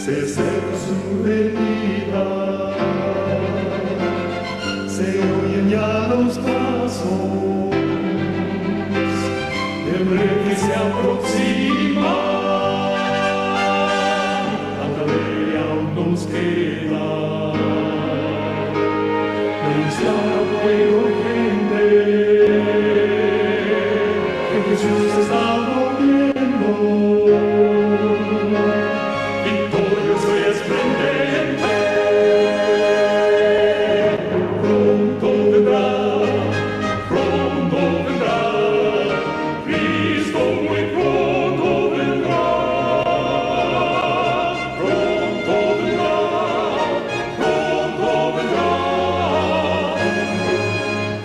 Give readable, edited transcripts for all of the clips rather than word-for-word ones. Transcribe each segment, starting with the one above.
se acerca su venida, se oyen ya los pasos del rey que se aproxima. Tanta ley aún nos queda, anunciar pueblo y gente que Jesús está volviendo. Victorioso y esplendente, pronto vendrá, Cristo muy pronto vendrá, pronto vendrá,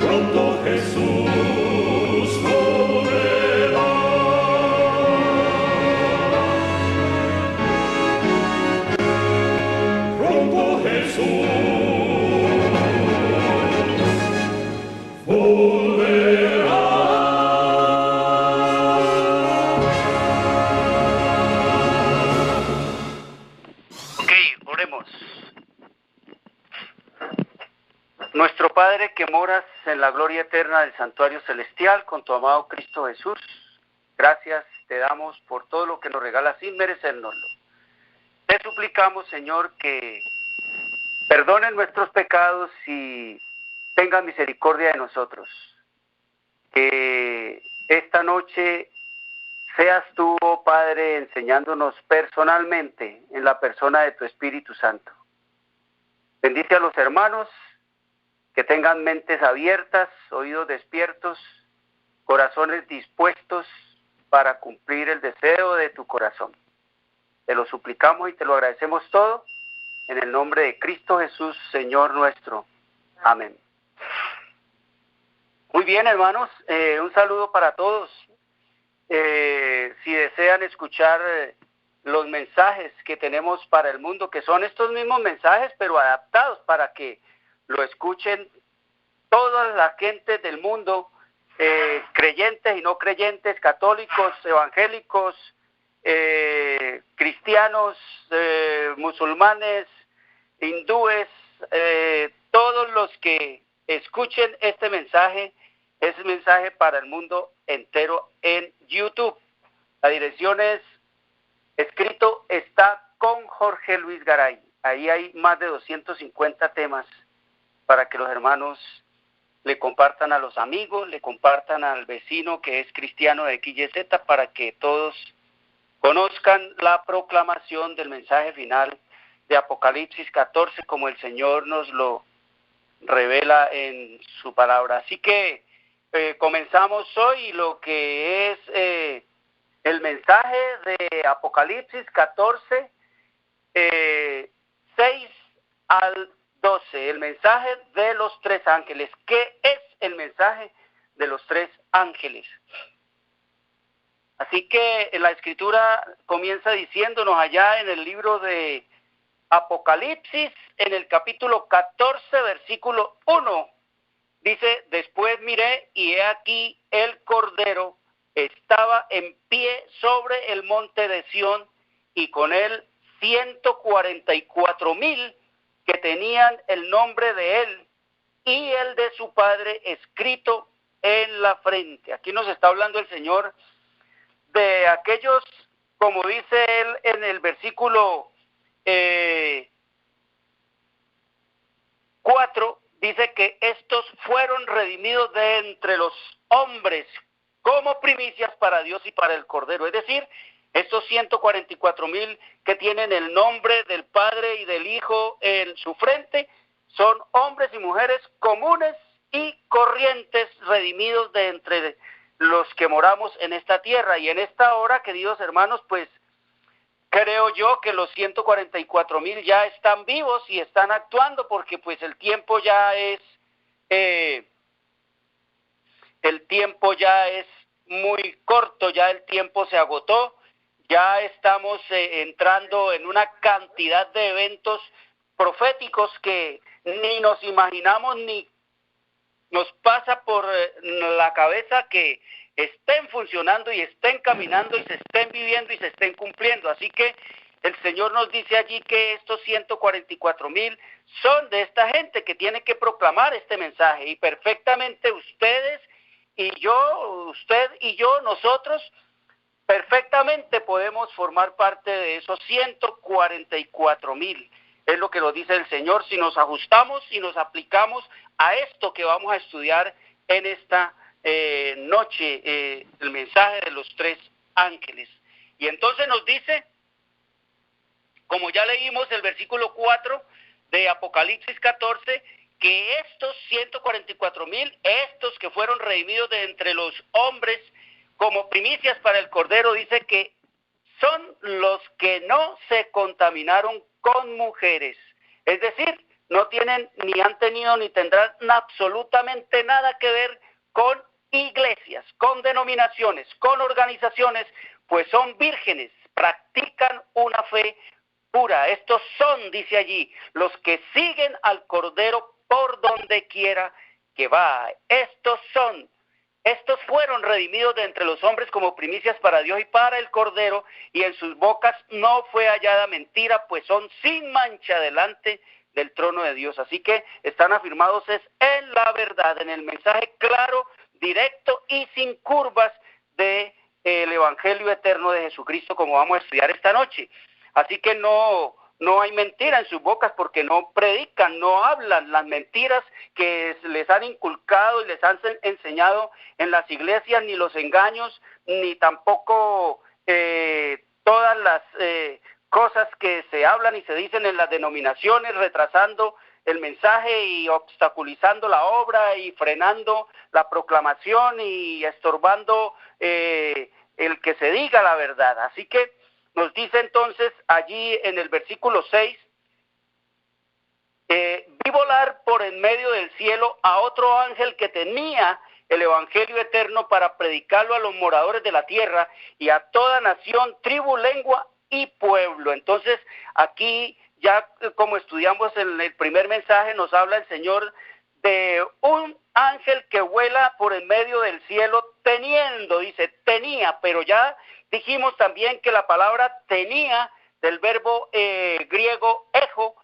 pronto Jesús volverá. Pronto Jesús volverá. Ok, oremos. Nuestro Padre que moras en la gloria eterna del santuario celestial con tu amado Cristo Jesús, gracias te damos por todo lo que nos regalas sin merecérnoslo. Te suplicamos, Señor, que perdonen nuestros pecados y tenga misericordia de nosotros. Que esta noche seas tú, oh Padre, enseñándonos personalmente en la persona de tu Espíritu Santo. Bendice a los hermanos, que tengan mentes abiertas, oídos despiertos, corazones dispuestos para cumplir el deseo de tu corazón. Te lo suplicamos y te lo agradecemos todo en el nombre de Cristo Jesús, Señor nuestro. Amén. Muy bien, hermanos, un saludo para todos. Si desean escuchar los mensajes que tenemos para el mundo, que son estos mismos mensajes, pero adaptados para que lo escuchen toda la gente del mundo, creyentes y no creyentes, católicos, evangélicos, cristianos, musulmanes, hindúes, todos los que escuchen este mensaje, es un mensaje para el mundo entero en YouTube. La dirección es escrito está con Jorge Luis Garay. Ahí hay más de 250 temas para que los hermanos le compartan a los amigos, le compartan al vecino que es cristiano de XYZ, para que todos conozcan la proclamación del mensaje final de Apocalipsis 14, como el Señor nos lo revela en su palabra. Así que comenzamos hoy lo que es el mensaje de Apocalipsis 14, 6 al 12, el mensaje de los tres ángeles. ¿Qué es el mensaje de los tres ángeles? Así que la Escritura comienza diciéndonos allá en el libro de Apocalipsis, en el capítulo 14, versículo 1, dice: después miré y he aquí el Cordero estaba en pie sobre el monte de Sión, y con él 144,000 que tenían el nombre de él y el de su padre escrito en la frente. Aquí nos está hablando el Señor de aquellos, como dice él en el versículo 4, dice que estos fueron redimidos de entre los hombres como primicias para Dios y para el Cordero. Es decir, estos 144,000 que tienen el nombre del Padre y del Hijo en su frente son hombres y mujeres comunes y corrientes, redimidos de entre los que moramos en esta tierra. Y en esta hora, queridos hermanos, pues creo yo que los 144,000 ya están vivos y están actuando, porque pues el tiempo ya es muy corto, ya el tiempo se agotó, ya estamos entrando en una cantidad de eventos proféticos que ni nos imaginamos ni nos pasa por la cabeza que estén funcionando y estén caminando y se estén viviendo y se estén cumpliendo. Así que el Señor nos dice allí que estos 144,000 son de esta gente que tiene que proclamar este mensaje, y perfectamente usted y yo, nosotros, perfectamente podemos formar parte de esos 144,000. Es lo que nos dice el Señor si nos ajustamos y nos aplicamos a esto que vamos a estudiar en esta noche, el mensaje de los 3 ángeles. Y entonces nos dice, como ya leímos el versículo 4 de Apocalipsis 14, que estos 144,000, estos que fueron redimidos de entre los hombres como primicias para el Cordero, dice que son los que no se contaminaron con mujeres. Es decir, no tienen, ni han tenido, ni tendrán absolutamente nada que ver con iglesias, con denominaciones, con organizaciones, pues son vírgenes, practican una fe pura. Estos son, dice allí, los que siguen al Cordero por donde quiera que va. Estos fueron redimidos de entre los hombres como primicias para Dios y para el Cordero, y en sus bocas no fue hallada mentira, pues son sin mancha delante del trono de Dios. Así que están afirmados en la verdad, en el mensaje claro, directo y sin curvas del Evangelio eterno de Jesucristo, como vamos a estudiar esta noche. Así que no hay mentira en sus bocas, porque no predican, no hablan las mentiras que les han inculcado y les han enseñado en las iglesias, ni los engaños, ni tampoco todas las cosas que se hablan y se dicen en las denominaciones, retrasando el mensaje y obstaculizando la obra y frenando la proclamación y estorbando el que se diga la verdad. Así que nos dice entonces allí en el versículo 6, vi volar por en medio del cielo a otro ángel que tenía el evangelio eterno para predicarlo a los moradores de la tierra y a toda nación, tribu, lengua y pueblo. Entonces aquí ya como estudiamos en el primer mensaje, nos habla el Señor de un ángel que vuela por en medio del cielo teniendo, dice tenía, pero ya dijimos también que la palabra tenía, del verbo griego ejo,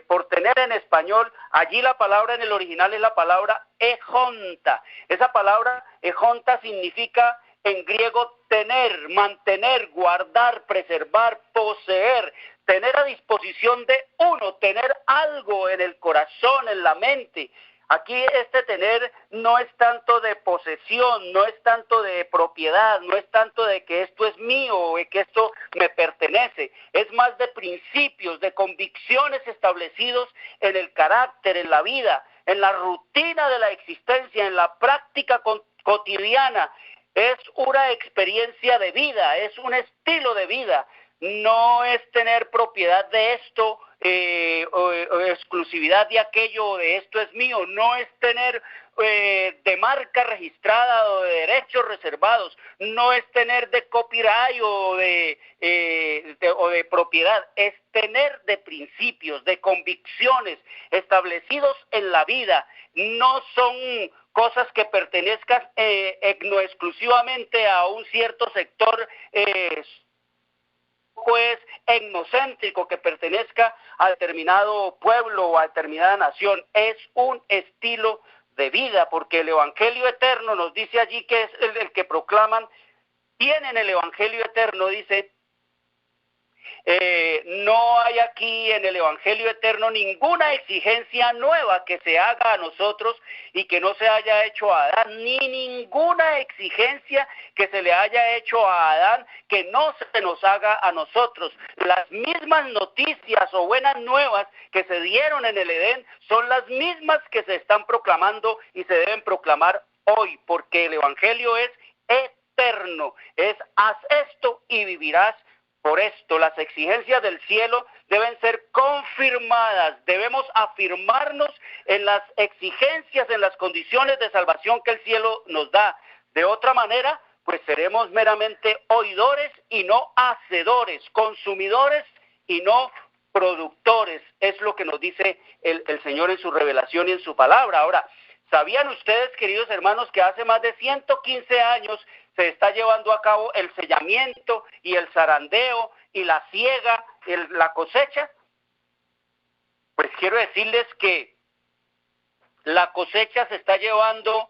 por tener en español, allí la palabra en el original es la palabra ejonta. Esa palabra ejonta significa en griego tener, mantener, guardar, preservar, poseer, tener a disposición de uno, tener algo en el corazón, en la mente. Aquí este tener no es tanto de posesión, no es tanto de propiedad, no es tanto de que esto es mío o de que esto me pertenece. Es más de principios, de convicciones establecidos en el carácter, en la vida, en la rutina de la existencia, en la práctica cotidiana. Es una experiencia de vida, es un estilo de vida. No es tener propiedad de esto, o exclusividad de aquello, o de esto es mío. No es tener de marca registrada o de derechos reservados. No es tener de copyright o de propiedad. Es tener de principios, de convicciones establecidos en la vida. No son cosas que pertenezcan no exclusivamente a un cierto sector pues etnocéntrico que pertenezca a determinado pueblo o a determinada nación. Es un estilo de vida, porque el evangelio eterno nos dice allí que es el que proclaman, tienen el evangelio eterno, dice, no hay aquí en el evangelio eterno ninguna exigencia nueva que se haga a nosotros y que no se haya hecho a Adán, ni ninguna exigencia que se le haya hecho a Adán que no se nos haga a nosotros. Las mismas noticias o buenas nuevas que se dieron en el Edén son las mismas que se están proclamando y se deben proclamar hoy, porque el evangelio es eterno, es haz esto y vivirás. Por esto, las exigencias del cielo deben ser confirmadas. Debemos afirmarnos en las exigencias, en las condiciones de salvación que el cielo nos da. De otra manera, pues seremos meramente oidores y no hacedores, consumidores y no productores. Es lo que nos dice el Señor en su revelación y en su palabra. Ahora, ¿sabían ustedes, queridos hermanos, que hace más de 115 años se está llevando a cabo el sellamiento y el zarandeo y la siega, la cosecha. Pues quiero decirles que la cosecha se está llevando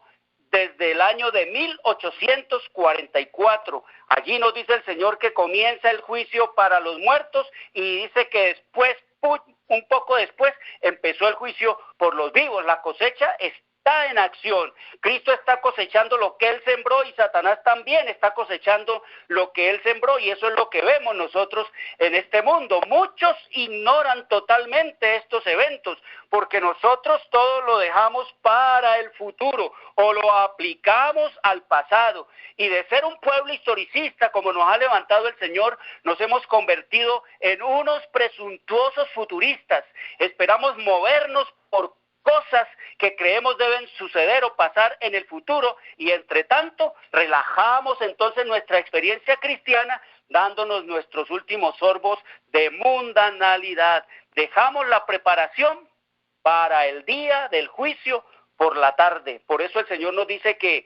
desde el año de 1844. Allí nos dice el Señor que comienza el juicio para los muertos y dice que después, un poco después, empezó el juicio por los vivos. La cosecha está en acción. Cristo está cosechando lo que Él sembró y Satanás también está cosechando lo que Él sembró, y eso es lo que vemos nosotros en este mundo. Muchos ignoran totalmente estos eventos porque nosotros todo lo dejamos para el futuro o lo aplicamos al pasado, y de ser un pueblo historicista como nos ha levantado el Señor, nos hemos convertido en unos presuntuosos futuristas. Esperamos movernos por cosas que creemos deben suceder o pasar en el futuro, y entre tanto relajamos entonces nuestra experiencia cristiana dándonos nuestros últimos sorbos de mundanalidad. Dejamos la preparación para el día del juicio por la tarde. Por eso el Señor nos dice que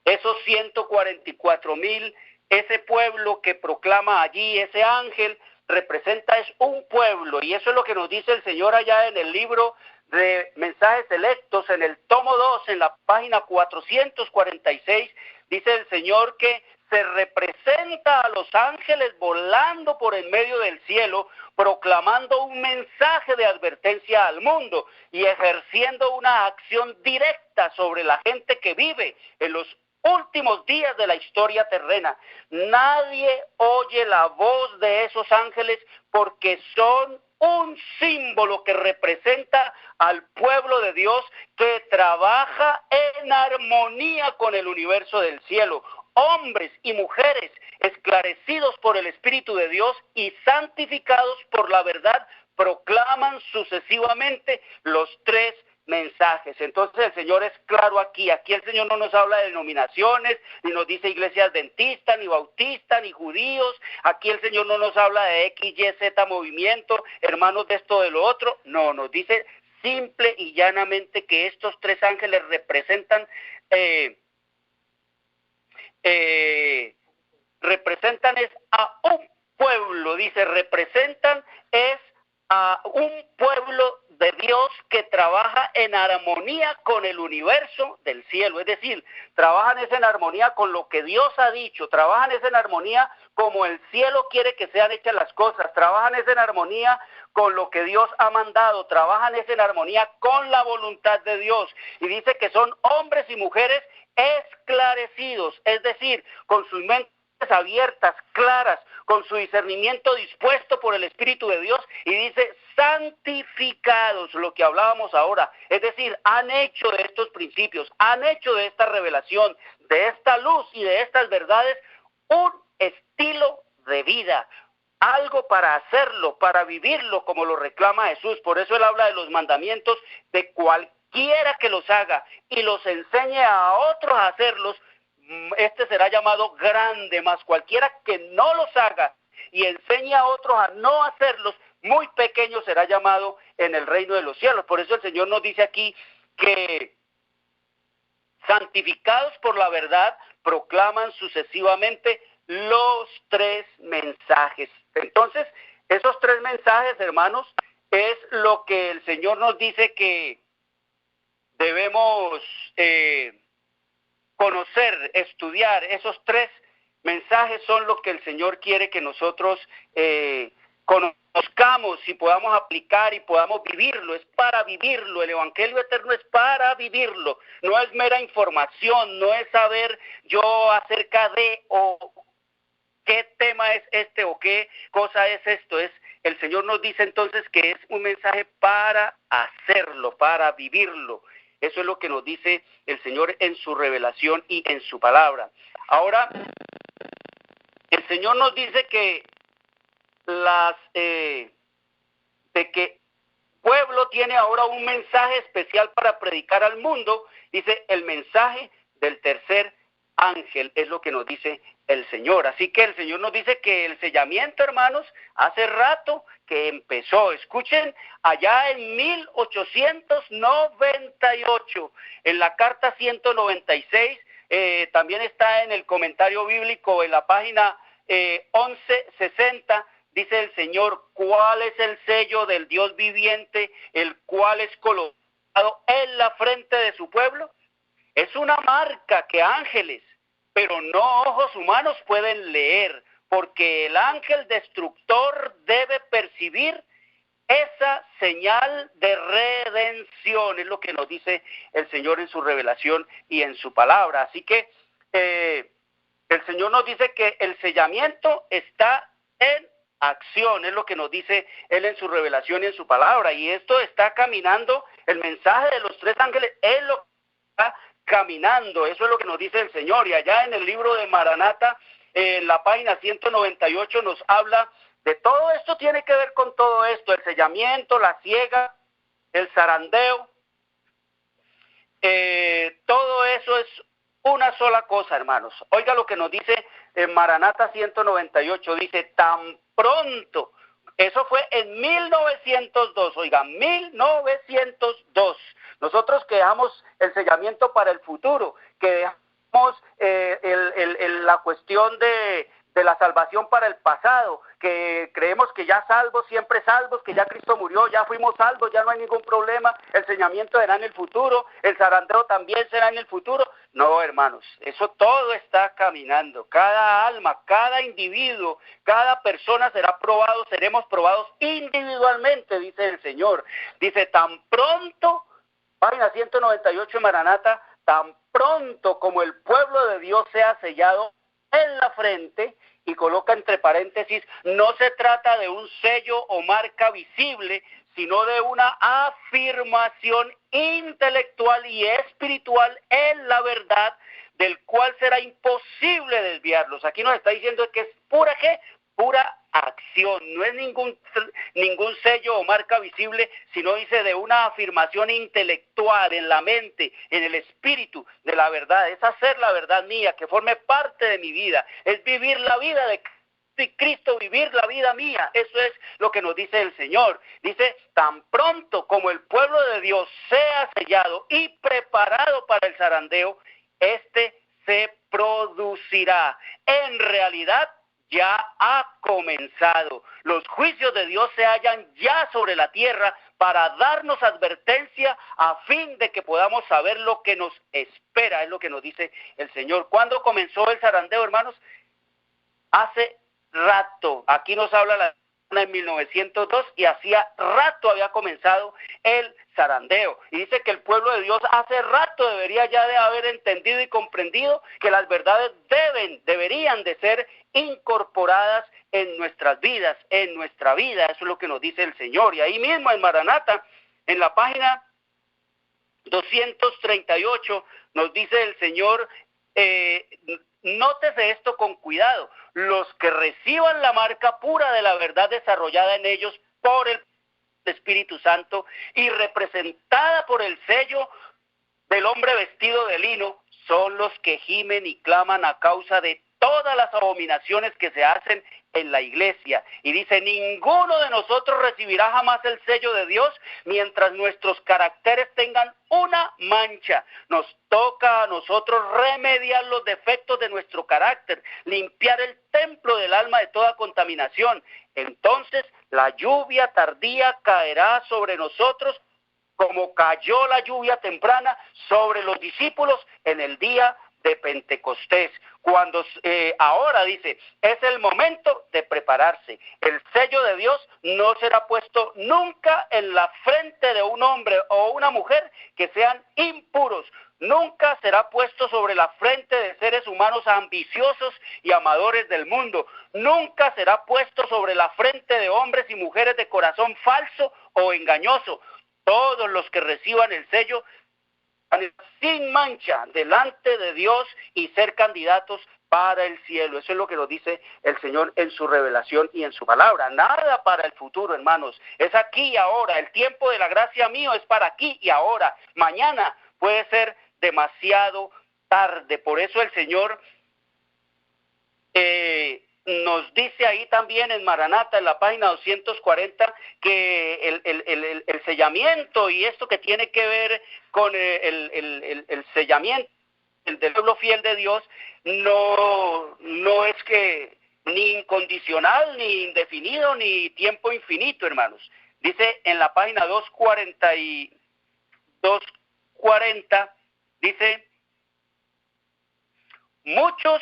esos 144,000, ese pueblo que proclama allí, ese ángel, representa es un pueblo, y eso es lo que nos dice el Señor allá en el libro de Mensajes Selectos, en el tomo 2, en la página 446, dice el Señor que se representa a los ángeles volando por en medio del cielo, proclamando un mensaje de advertencia al mundo y ejerciendo una acción directa sobre la gente que vive en los últimos días de la historia terrena. Nadie oye la voz de esos ángeles porque son un símbolo que representa al pueblo de Dios que trabaja en armonía con el universo del cielo. Hombres y mujeres esclarecidos por el Espíritu de Dios y santificados por la verdad proclaman sucesivamente los tres mensajes. Entonces el Señor es claro aquí el Señor no nos habla de denominaciones, ni nos dice iglesia adventista, ni bautista, ni judíos. Aquí el Señor no nos habla de X, Y, Z movimiento, hermanos de esto, de lo otro. No, nos dice simple y llanamente que estos tres ángeles representan es a un pueblo, dice, representan es a un pueblo de Dios que trabaja en armonía con el universo del cielo, es decir, trabajan es en armonía con lo que Dios ha dicho, trabajan es en armonía como el cielo quiere que sean hechas las cosas, trabajan es en armonía con lo que Dios ha mandado, trabajan es en armonía con la voluntad de Dios, y dice que son hombres y mujeres esclarecidos, es decir, con sus mentes abiertas, claras, con su discernimiento dispuesto por el Espíritu de Dios, y dice santificados, lo que hablábamos ahora, es decir, han hecho de estos principios, han hecho de esta revelación, de esta luz y de estas verdades un estilo de vida, algo para hacerlo, para vivirlo como lo reclama Jesús. Por eso él habla de los mandamientos de cualquiera que los haga y los enseñe a otros a hacerlos, este será llamado grande, mas cualquiera que no los haga y enseñe a otros a no hacerlos, muy pequeño será llamado en el reino de los cielos. Por eso el Señor nos dice aquí que santificados por la verdad proclaman sucesivamente los tres mensajes. Entonces, esos tres mensajes, hermanos, es lo que el Señor nos dice que debemos conocer, estudiar. Esos tres mensajes son lo que el Señor quiere que nosotros conozcamos y podamos aplicar y podamos vivirlo. Es para vivirlo. El Evangelio eterno es para vivirlo. No es mera información, no es saber yo acerca de o qué tema es este o qué cosa es esto. El Señor nos dice entonces que es un mensaje para hacerlo, para vivirlo. Eso es lo que nos dice el Señor en su revelación y en su palabra. Ahora, el Señor nos dice que de que pueblo tiene ahora un mensaje especial para predicar al mundo. Dice el mensaje del tercer ángel, es lo que nos dice el Señor. Así que el Señor nos dice que el sellamiento, hermanos, hace rato que empezó. Escuchen, allá en 1898, en la carta 196, también está en el comentario bíblico, en la página 11:60, dice el Señor, ¿cuál es el sello del Dios viviente, el cual es colocado en la frente de su pueblo? Es una marca que ángeles, pero no ojos humanos pueden leer, porque el ángel destructor debe percibir esa señal de redención. Es lo que nos dice el Señor en su revelación y en su palabra. Así que el Señor nos dice que el sellamiento está en acción, es lo que nos dice Él en su revelación y en su palabra. Y esto está caminando, el mensaje de los 3 ángeles es lo que está caminando, eso es lo que nos dice el Señor. Y allá en el libro de Maranata, en la página 198, nos habla de todo esto, tiene que ver con todo esto, el sellamiento, la siega, el zarandeo, todo eso es una sola cosa, hermanos. Oiga lo que nos dice en Maranata 198, dice, tan pronto, eso fue en 1902, oiga, 1902, nosotros que dejamos el sellamiento para el futuro, que dejamos la cuestión de la salvación para el pasado, que creemos que ya salvos, siempre salvos, que ya Cristo murió, ya fuimos salvos, ya no hay ningún problema, el sellamiento será en el futuro, el zarandeo también será en el futuro. No, hermanos, eso todo está caminando, cada alma, cada individuo, cada persona será probado, seremos probados individualmente, dice el Señor. Dice, tan pronto, página 198 en Maranata, tan pronto como el pueblo de Dios sea sellado en la frente, y coloca entre paréntesis, no se trata de un sello o marca visible, sino de una afirmación intelectual y espiritual en la verdad, del cual será imposible desviarlos. Aquí nos está diciendo que es pura, ¿qué? Pura acción, no es ningún sello o marca visible, sino dice de una afirmación intelectual en la mente, en el espíritu de la verdad, es hacer la verdad mía, que forme parte de mi vida, es vivir la vida de Cristo, vivir la vida mía. Eso es lo que nos dice el Señor. Dice, tan pronto como el pueblo de Dios sea sellado y preparado para el zarandeo, este se producirá. En realidad, ya ha comenzado. Los juicios de Dios se hallan ya sobre la tierra para darnos advertencia a fin de que podamos saber lo que nos espera, es lo que nos dice el Señor. ¿Cuándo comenzó el zarandeo, hermanos? Hace rato. Aquí nos habla la en 1902 y hacía rato había comenzado el zarandeo. Y dice que el pueblo de Dios hace rato debería ya de haber entendido y comprendido que las verdades deberían de ser incorporadas en nuestras vidas, en nuestra vida. Eso es lo que nos dice el Señor. Y ahí mismo en Maranata, en la página 238, nos dice el Señor, nótese esto con cuidado, los que reciban la marca pura de la verdad desarrollada en ellos por el Espíritu Santo y representada por el sello del hombre vestido de lino, son los que gimen y claman a causa de todas las abominaciones que se hacen en la iglesia. Y dice, ninguno de nosotros recibirá jamás el sello de Dios mientras nuestros caracteres tengan una mancha. Nos toca a nosotros remediar los defectos de nuestro carácter, limpiar el templo del alma de toda contaminación. Entonces la lluvia tardía caerá sobre nosotros como cayó la lluvia temprana sobre los discípulos en el día de Pentecostés. Cuando ahora dice, es el momento de prepararse. El sello de Dios no será puesto nunca en la frente de un hombre o una mujer que sean impuros. Nunca será puesto sobre la frente de seres humanos ambiciosos y amadores del mundo. Nunca será puesto sobre la frente de hombres y mujeres de corazón falso o engañoso. Todos los que reciban el sello sin mancha delante de Dios y ser candidatos para el cielo. Eso es lo que nos dice el Señor en su revelación y en su palabra. Nada para el futuro, hermanos. Es aquí y ahora. El tiempo de la gracia mío es para aquí y ahora. Mañana puede ser demasiado tarde. Por eso el Señor nos dice ahí también en Maranata, en la página 240, que el sellamiento y esto que tiene que ver con el sellamiento del pueblo fiel de Dios, no es que ni incondicional, ni indefinido, ni tiempo infinito, hermanos. Dice en la página 240, dice, muchos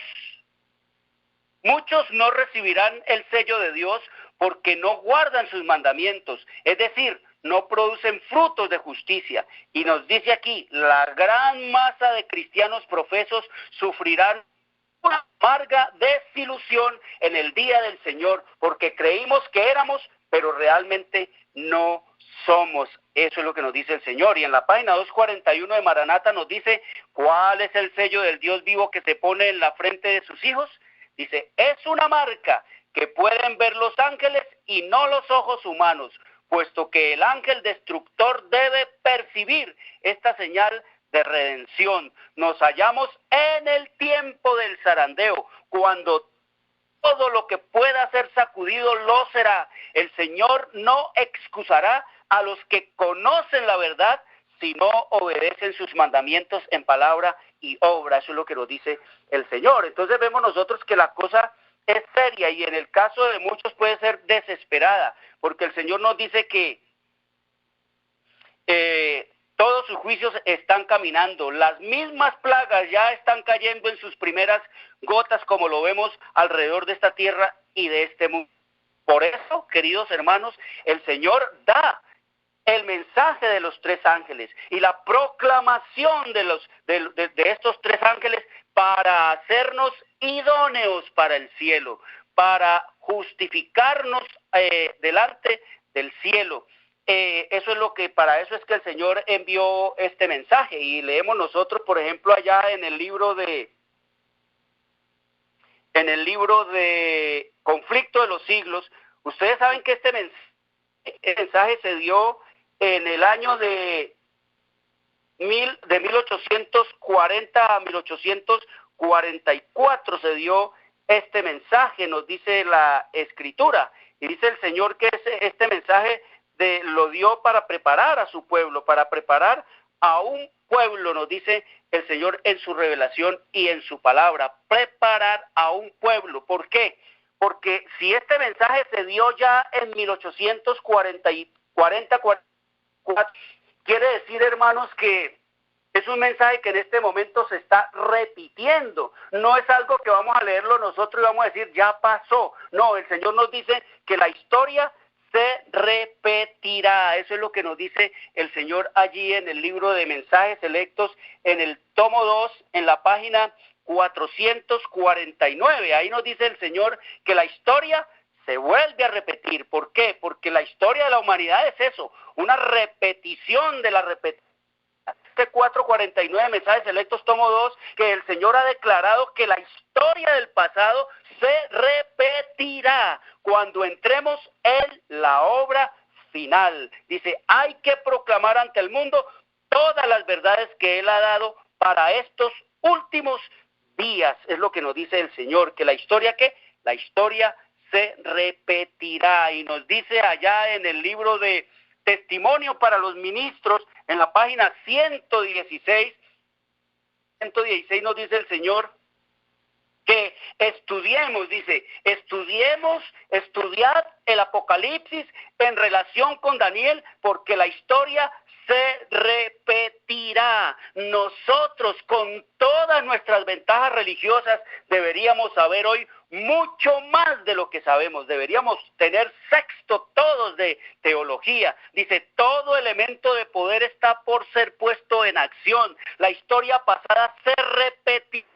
no recibirán el sello de Dios porque no guardan sus mandamientos, es decir, no producen frutos de justicia. Y nos dice aquí, la gran masa de cristianos profesos sufrirán una amarga desilusión en el día del Señor, porque creímos que éramos, pero realmente no somos. Eso es lo que nos dice el Señor. Y en la página 241 de Maranata nos dice, ¿cuál es el sello del Dios vivo que se pone en la frente de sus hijos? Dice, es una marca que pueden ver los ángeles y no los ojos humanos, puesto que el ángel destructor debe percibir esta señal de redención. Nos hallamos en el tiempo del zarandeo, cuando todo lo que pueda ser sacudido lo será. El Señor no excusará a los que conocen la verdad, si no obedecen sus mandamientos en palabra y obra. Eso es lo que nos dice el Señor. Entonces vemos nosotros que la cosa es seria, y en el caso de muchos puede ser desesperada, porque el Señor nos dice que todos sus juicios están caminando, las mismas plagas ya están cayendo en sus primeras gotas, como lo vemos alrededor de esta tierra y de este mundo. Por eso, queridos hermanos, el Señor da el mensaje de los tres ángeles y la proclamación de estos tres ángeles para hacernos idóneos para el cielo, para justificarnos delante del cielo. Eso es lo que, para eso es que el Señor envió este mensaje. Y leemos nosotros, por ejemplo, allá en el libro de Conflicto de los Siglos. Ustedes saben que este mensaje se dio en el año de 1840 a 1844 se dio este mensaje, nos dice la Escritura, y dice el Señor que este mensaje lo dio para preparar a su pueblo, para preparar a un pueblo, nos dice el Señor en su revelación y en su palabra, preparar a un pueblo. ¿Por qué? Porque si este mensaje se dio ya en 1840, quiere decir, hermanos, que es un mensaje que en este momento se está repitiendo. No es algo que vamos a leerlo nosotros y vamos a decir, ya pasó. No, el Señor nos dice que la historia se repetirá. Eso es lo que nos dice el Señor allí en el libro de Mensajes Selectos, en el tomo 2, en la página 449. Ahí nos dice el Señor que la historia se vuelve a repetir. ¿Por qué? Porque la historia de la humanidad es eso, una repetición de la repetición. Este 449, Mensajes Selectos, tomo 2, que el Señor ha declarado que la historia del pasado se repetirá cuando entremos en la obra final. Dice, hay que proclamar ante el mundo todas las verdades que Él ha dado para estos últimos días. Es lo que nos dice el Señor, que la historia, ¿qué? La historia se repetirá. Y nos dice allá en el libro de Testimonio para los Ministros, en la página 116 nos dice el Señor que estudiemos, dice, estudiad el Apocalipsis en relación con Daniel, porque la historia se repetirá. Nosotros, con todas nuestras ventajas religiosas, deberíamos saber hoy mucho más de lo que sabemos. Deberíamos tener sexto todos de teología. Dice, todo elemento de poder está por ser puesto en acción. La historia pasada se repetirá.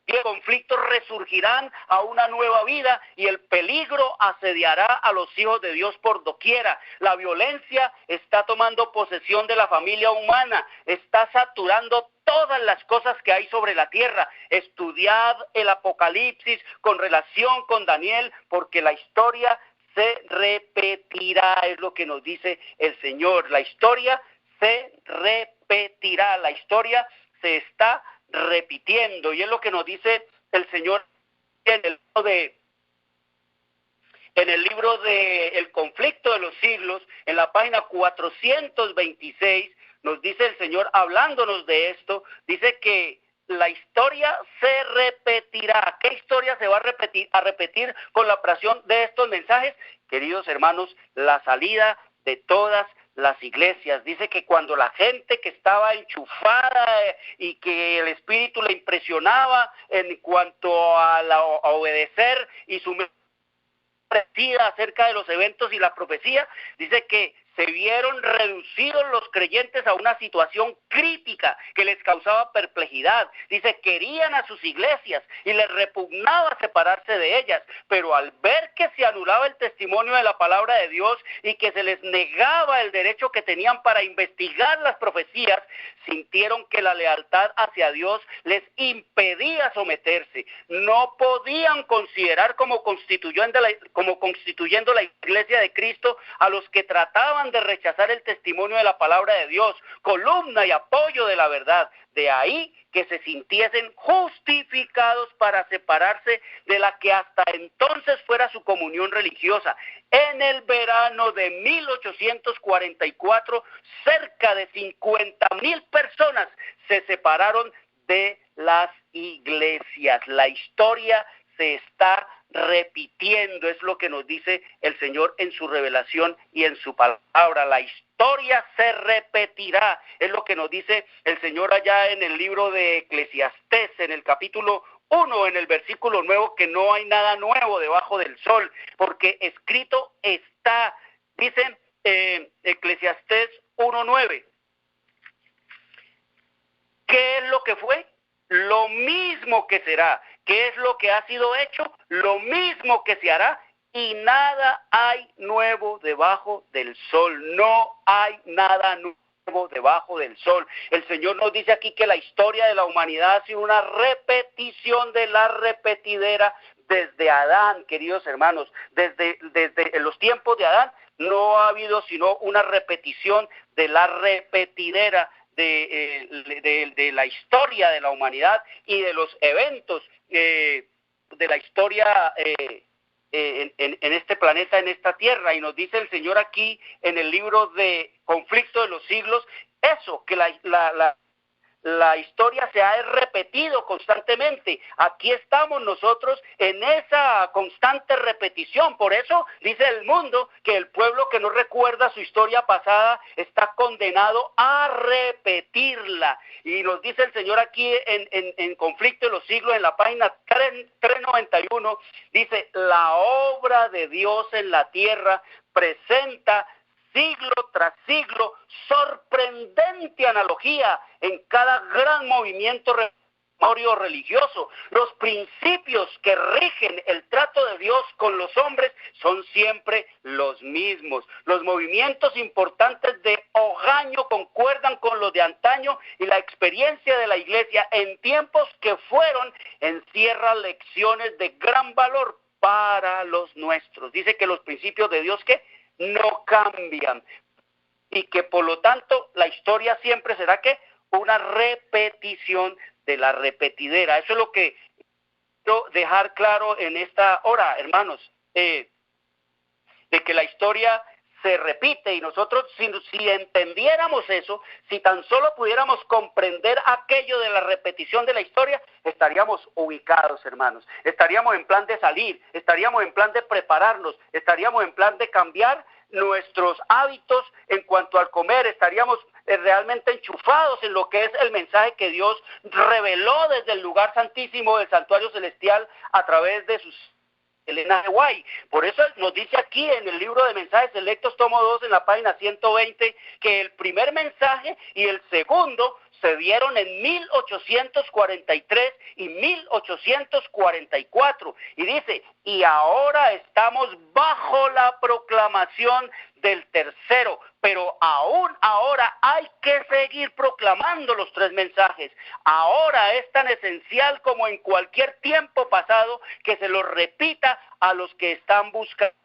Y conflictos resurgirán a una nueva vida y el peligro asediará a los hijos de Dios por doquiera. La violencia está tomando posesión de la familia humana, está saturando todas las cosas que hay sobre la tierra. Estudiad el Apocalipsis con relación con Daniel, porque la historia se repetirá, es lo que nos dice el Señor. La historia se repetirá, la historia se está repitiendo, y es lo que nos dice el Señor en el libro de El Conflicto de los Siglos, en la página 426, nos dice el Señor, hablándonos de esto, dice que la historia se repetirá. ¿Qué historia se va a repetir con la operación de estos mensajes? Queridos hermanos, la salida de todas las iglesias. Dice que cuando la gente que estaba enchufada y que el Espíritu le impresionaba en cuanto a obedecer y su acerca de los eventos y la profecía, dice que se vieron reducidos los creyentes a una situación crítica que les causaba perplejidad. Dice, querían a sus iglesias y les repugnaba separarse de ellas, pero al ver que se anulaba el testimonio de la palabra de Dios y que se les negaba el derecho que tenían para investigar las profecías, sintieron que la lealtad hacia Dios les impedía someterse. No podían considerar como constituyendo la iglesia de Cristo a los que trataban de rechazar el testimonio de la palabra de Dios, columna y apoyo de la verdad. De ahí que se sintiesen justificados para separarse de la que hasta entonces fuera su comunión religiosa. En el verano de 1844, cerca de 50,000 personas se separaron de las iglesias. La historia se está repitiendo, es lo que nos dice el Señor en su revelación y en su palabra. La historia se repetirá, es lo que nos dice el Señor allá en el libro de Eclesiastés, en el capítulo 1, en el versículo 9, que no hay nada nuevo debajo del sol, porque escrito está, dice Eclesiastés 1:9. ¿Qué es lo que fue? Lo mismo que será. ¿Qué es lo que ha sido hecho? Lo mismo que se hará, y nada hay nuevo debajo del sol. No hay nada nuevo debajo del sol. El Señor nos dice aquí que la historia de la humanidad ha sido una repetición de la repetidera desde Adán, queridos hermanos. Desde los tiempos de Adán no ha habido sino una repetición de la repetidera de la historia de la humanidad y de los eventos de la historia en este planeta, en esta tierra. Y nos dice el Señor aquí en el libro de Conflicto de los Siglos, eso, que la historia se ha repetido constantemente. Aquí estamos nosotros en esa constante repetición. Por eso dice el mundo que el pueblo que no recuerda su historia pasada está condenado a repetirla. Y nos dice el Señor aquí en Conflicto de los Siglos, en la página 391, dice, la obra de Dios en la tierra presenta siglo tras siglo, sorprendente analogía en cada gran movimiento religioso. Los principios que rigen el trato de Dios con los hombres son siempre los mismos. Los movimientos importantes de hogaño concuerdan con los de antaño, y la experiencia de la iglesia en tiempos que fueron encierra lecciones de gran valor para los nuestros. Dice que los principios de Dios que no cambian, y que por lo tanto la historia siempre será que una repetición de la repetidera. Eso es lo que quiero dejar claro en esta hora, hermanos, de que la historia se repite, y nosotros si entendiéramos eso, si tan solo pudiéramos comprender aquello de la repetición de la historia, estaríamos ubicados, hermanos. Estaríamos en plan de salir, estaríamos en plan de prepararnos, estaríamos en plan de cambiar nuestros hábitos en cuanto al comer, estaríamos realmente enchufados en lo que es el mensaje que Dios reveló desde el lugar santísimo del santuario celestial a través de sus Elena de White. Por eso nos dice aquí en el libro de Mensajes Selectos, tomo 2, en la página 120, que el primer mensaje y el segundo se dieron en 1843 y 1844. Y dice, y ahora estamos bajo la proclamación del tercero, pero aún ahora hay que seguir proclamando los tres mensajes. Ahora es tan esencial como en cualquier tiempo pasado que se lo repita a los que están buscando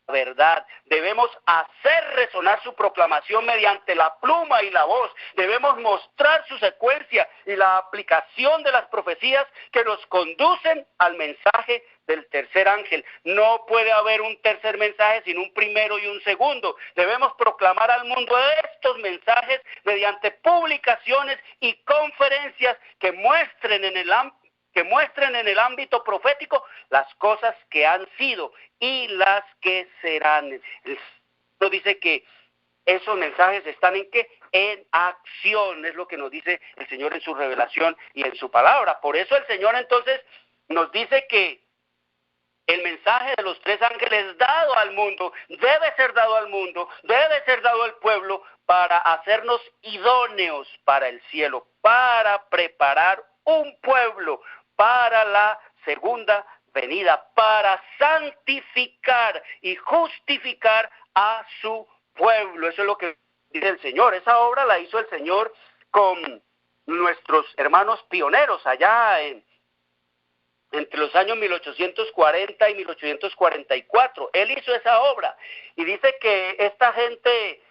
la verdad. Debemos hacer resonar su proclamación mediante la pluma y la voz. Debemos mostrar su secuencia y la aplicación de las profecías que nos conducen al mensaje del tercer ángel. No puede haber un tercer mensaje sin un primero y un segundo. Debemos proclamar al mundo estos mensajes mediante publicaciones y conferencias que muestren en el ámbito profético las cosas que han sido y las que serán. Nos dice que esos mensajes están ¿en qué? En acción, es lo que nos dice el Señor en su revelación y en su palabra. Por eso el Señor entonces nos dice que el mensaje de los tres ángeles dado al mundo, debe ser dado al mundo, debe ser dado al pueblo para hacernos idóneos para el cielo, para preparar un pueblo para la segunda venida, para santificar y justificar a su pueblo. Eso es lo que dice el Señor. Esa obra la hizo el Señor con nuestros hermanos pioneros allá entre los años 1840 y 1844. Él hizo esa obra y dice que esta gente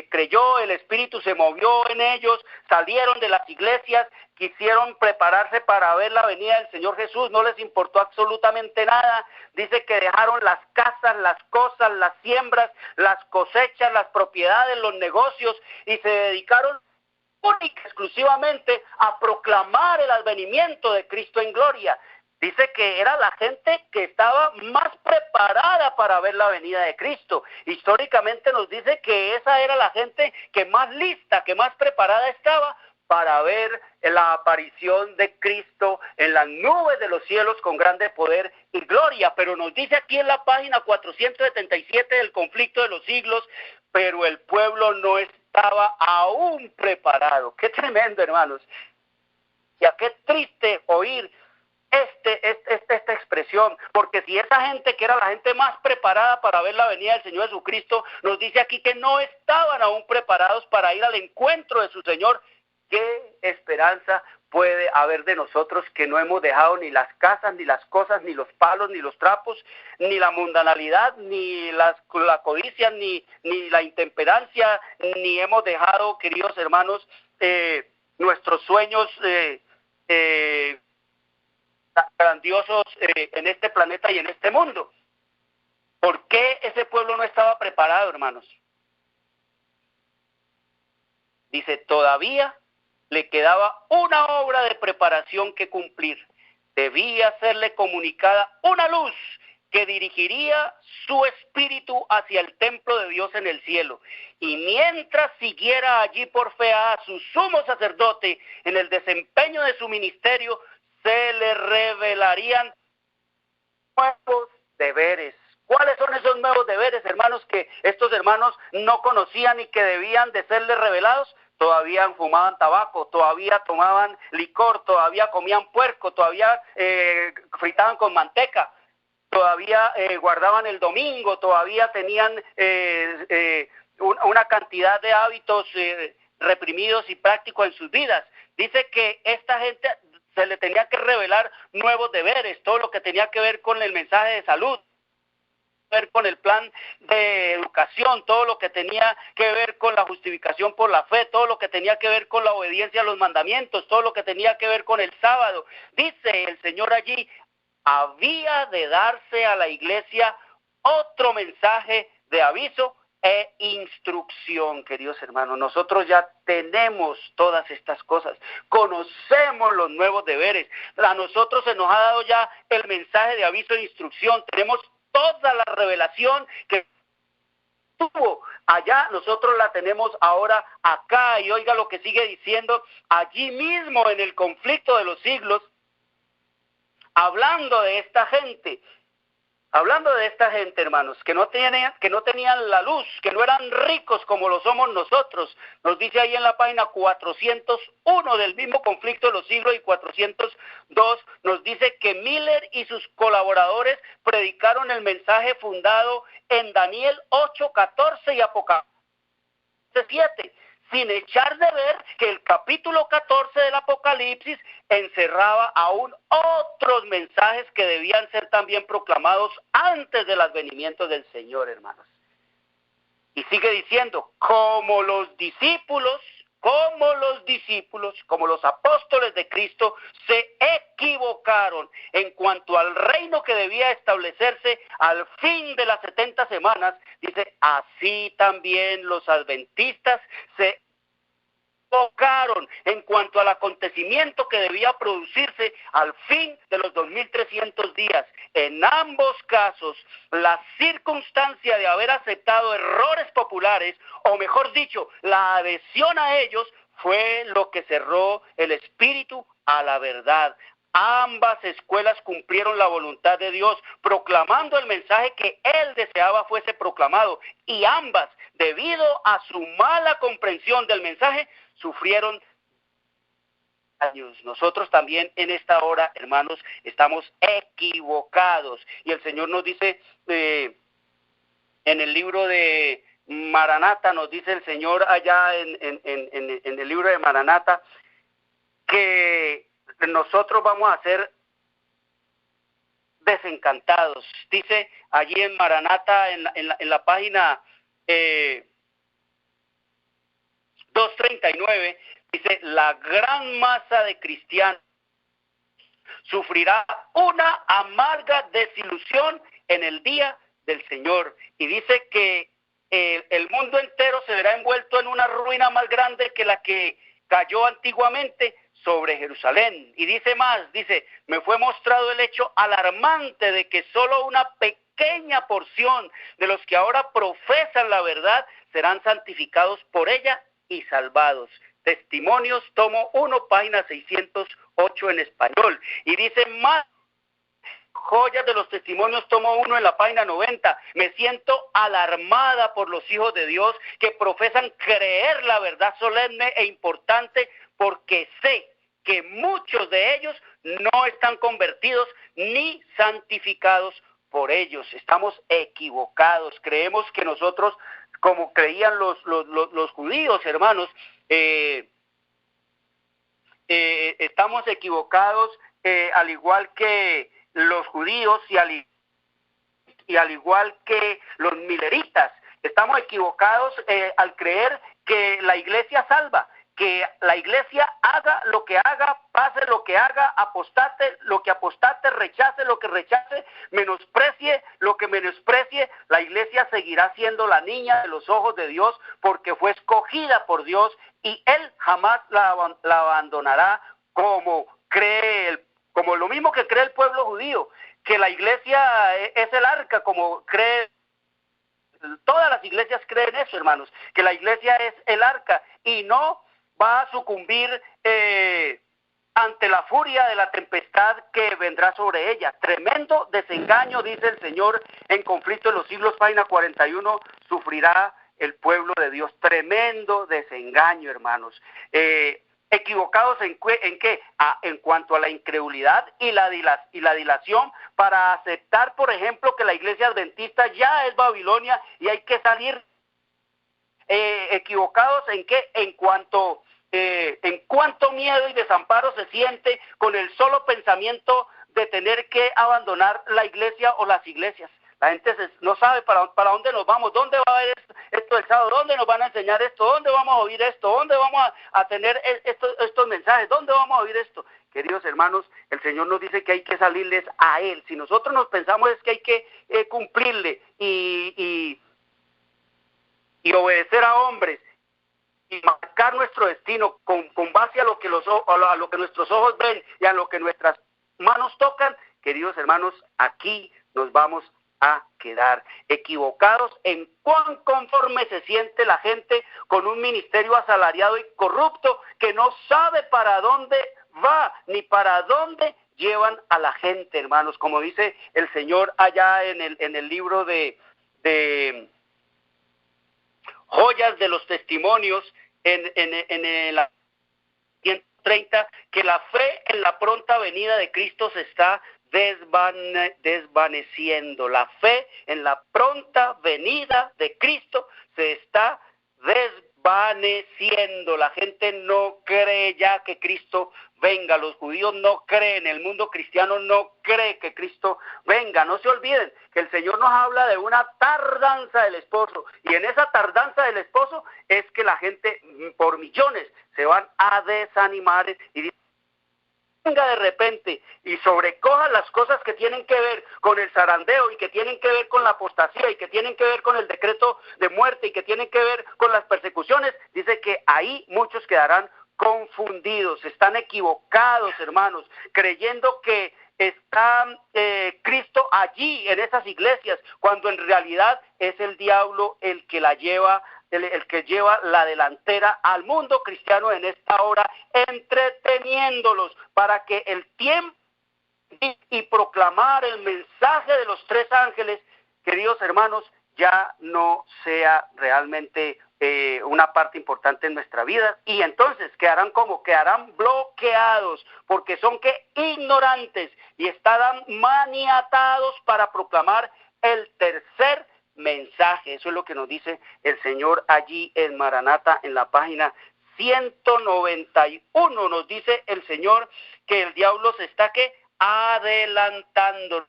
creyó, el Espíritu se movió en ellos, salieron de las iglesias, quisieron prepararse para ver la venida del Señor Jesús, no les importó absolutamente nada. Dice que dejaron las casas, las cosas, las siembras, las cosechas, las propiedades, los negocios y se dedicaron única y exclusivamente a proclamar el advenimiento de Cristo en gloria. Dice que era la gente que estaba más preparada para ver la venida de Cristo. Históricamente nos dice que esa era la gente que más lista, que más preparada estaba para ver la aparición de Cristo en las nubes de los cielos con grande poder y gloria. Pero nos dice aquí en la página 477 del conflicto de los siglos, pero el pueblo no estaba aún preparado. Qué tremendo, hermanos. Y a qué triste oír esta expresión, porque si esa gente que era la gente más preparada para ver la venida del Señor Jesucristo, nos dice aquí que no estaban aún preparados para ir al encuentro de su Señor, ¿qué esperanza puede haber de nosotros que no hemos dejado ni las casas, ni las cosas, ni los palos, ni los trapos, ni la mundanalidad, ni la codicia, ni la intemperancia, ni hemos dejado, queridos hermanos, nuestros sueños grandiosos en este planeta y en este mundo? ¿Por qué ese pueblo no estaba preparado, hermanos? Dice, todavía le quedaba una obra de preparación que cumplir. Debía serle comunicada una luz que dirigiría su espíritu hacia el templo de Dios en el cielo. Y mientras siguiera allí por fe a su sumo sacerdote en el desempeño de su ministerio, se le revelarían nuevos deberes. ¿Cuáles son esos nuevos deberes, hermanos, que estos hermanos no conocían y que debían de serles revelados? Todavía fumaban tabaco, todavía tomaban licor, todavía comían puerco, todavía fritaban con manteca, todavía guardaban el domingo, todavía tenían una cantidad de hábitos reprimidos y prácticos en sus vidas. Dice que esta gente se le tenía que revelar nuevos deberes, todo lo que tenía que ver con el mensaje de salud, ver con el plan de educación, todo lo que tenía que ver con la justificación por la fe, todo lo que tenía que ver con la obediencia a los mandamientos, todo lo que tenía que ver con el sábado. Dice el Señor allí, había de darse a la iglesia otro mensaje de aviso e instrucción, queridos hermanos. Nosotros ya tenemos todas estas cosas, conocemos los nuevos deberes, a nosotros se nos ha dado ya el mensaje de aviso e instrucción, tenemos toda la revelación que tuvo allá, nosotros la tenemos ahora acá. Y oiga lo que sigue diciendo allí mismo en el conflicto de los siglos, hablando de esta gente, hermanos, que no tenían la luz, que no eran ricos como lo somos nosotros. Nos dice ahí en la página 401 del mismo conflicto de los siglos y 402, nos dice que Miller y sus colaboradores predicaron el mensaje fundado en Daniel 8:14 y Apocalipsis 7, sin echar de ver que el capítulo 14 del Apocalipsis encerraba aún otros mensajes que debían ser también proclamados antes del advenimiento del Señor, hermanos. Y sigue diciendo, como los discípulos como los discípulos, como los apóstoles de Cristo, se equivocaron en cuanto al reino que debía establecerse al fin de las 70 semanas, dice, así también los adventistas se equivocaron en cuanto al acontecimiento que debía producirse al fin de los 2300 días. En ambos casos, la circunstancia de haber aceptado errores populares, o mejor dicho, la adhesión a ellos, fue lo que cerró el espíritu a la verdad. Ambas escuelas cumplieron la voluntad de Dios, proclamando el mensaje que Él deseaba fuese proclamado, y ambas, debido a su mala comprensión del mensaje, sufrieron daños. Nosotros también en esta hora, hermanos, estamos equivocados. Y el Señor nos dice, en el libro de Maranata, nos dice el Señor allá en el libro de Maranata, que nosotros vamos a ser desencantados. Dice allí en Maranata, en la página 239, dice, la gran masa de cristianos sufrirá una amarga desilusión en el día del Señor. Y dice que el mundo entero se verá envuelto en una ruina más grande que la que cayó antiguamente sobre Jerusalén. Y dice más, dice, me fue mostrado el hecho alarmante de que solo una pequeña porción de los que ahora profesan la verdad serán santificados por ella y salvados. Testimonios, tomo 1, página 608 en español. Y dice más, Joyas de los Testimonios, tomo 1 en la página 90. Me siento alarmada por los hijos de Dios que profesan creer la verdad solemne e importante, porque sé que muchos de ellos no están convertidos ni santificados por ellos. Estamos equivocados. Creemos que nosotros, como creían los judíos, hermanos, estamos equivocados, al igual que los judíos y al igual que los mileritas. Estamos equivocados al creer que la iglesia salva, que la iglesia haga lo que haga, pase lo que haga, apostate lo que apostate, rechace lo que rechace, menosprecie lo que menosprecie, la iglesia seguirá siendo la niña de los ojos de Dios porque fue escogida por Dios y Él jamás la abandonará, como lo mismo que cree el pueblo judío, que la iglesia es el arca, como cree. Todas las iglesias creen eso, hermanos, que la iglesia es el arca y no va a sucumbir ante la furia de la tempestad que vendrá sobre ella. Tremendo desengaño, dice el Señor, en Conflicto de los Siglos, página 41, sufrirá el pueblo de Dios. Tremendo desengaño, hermanos. Equivocados en qué? En cuanto a la incredulidad y la dilación para aceptar, por ejemplo, que la iglesia adventista ya es Babilonia y hay que salir. Equivocados en qué? En cuanto miedo y desamparo se siente con el solo pensamiento de tener que abandonar la iglesia o las iglesias. La gente no sabe para dónde nos vamos, dónde va a haber esto el sábado, dónde nos van a enseñar esto, dónde vamos a oír esto, dónde vamos a tener estos mensajes, dónde vamos a oír esto. Queridos hermanos, el Señor nos dice que hay que salirles a Él. Si nosotros nos pensamos es que hay que cumplirle y obedecer a hombres y marcar nuestro destino con base a lo que nuestros ojos ven y a lo que nuestras manos tocan, queridos hermanos, aquí nos vamos a quedar equivocados en cuán conforme se siente la gente con un ministerio asalariado y corrupto que no sabe para dónde va ni para dónde llevan a la gente, hermanos, como dice el Señor allá en el libro de Joyas de los Testimonios en la 130, que la fe en la pronta venida de Cristo se está desvaneciendo. La fe en la pronta venida de Cristo se está desvaneciendo. desvaneciendo. La gente no cree ya que Cristo venga. Los judíos no creen, el mundo cristiano no cree que Cristo venga. No se olviden que el Señor nos habla de una tardanza del esposo, y en esa tardanza del esposo es que la gente por millones se van a desanimar y venga de repente y sobrecoja las cosas que tienen que ver con el zarandeo y que tienen que ver con la apostasía y que tienen que ver con el decreto de muerte y que tienen que ver con las persecuciones. Dice que ahí muchos quedarán confundidos, están equivocados, hermanos, creyendo que está Cristo allí en esas iglesias, cuando en realidad es el diablo el que la lleva, el que lleva la delantera al mundo cristiano en esta hora, entreteniéndolos para que el tiempo y proclamar el mensaje de los tres ángeles, queridos hermanos, ya no sea realmente una parte importante en nuestra vida, y entonces quedarán bloqueados, porque son que ignorantes, y estarán maniatados para proclamar el tercer mensaje. Eso es lo que nos dice el Señor allí en Maranata, en la página 191, nos dice el Señor que el diablo se está adelantando.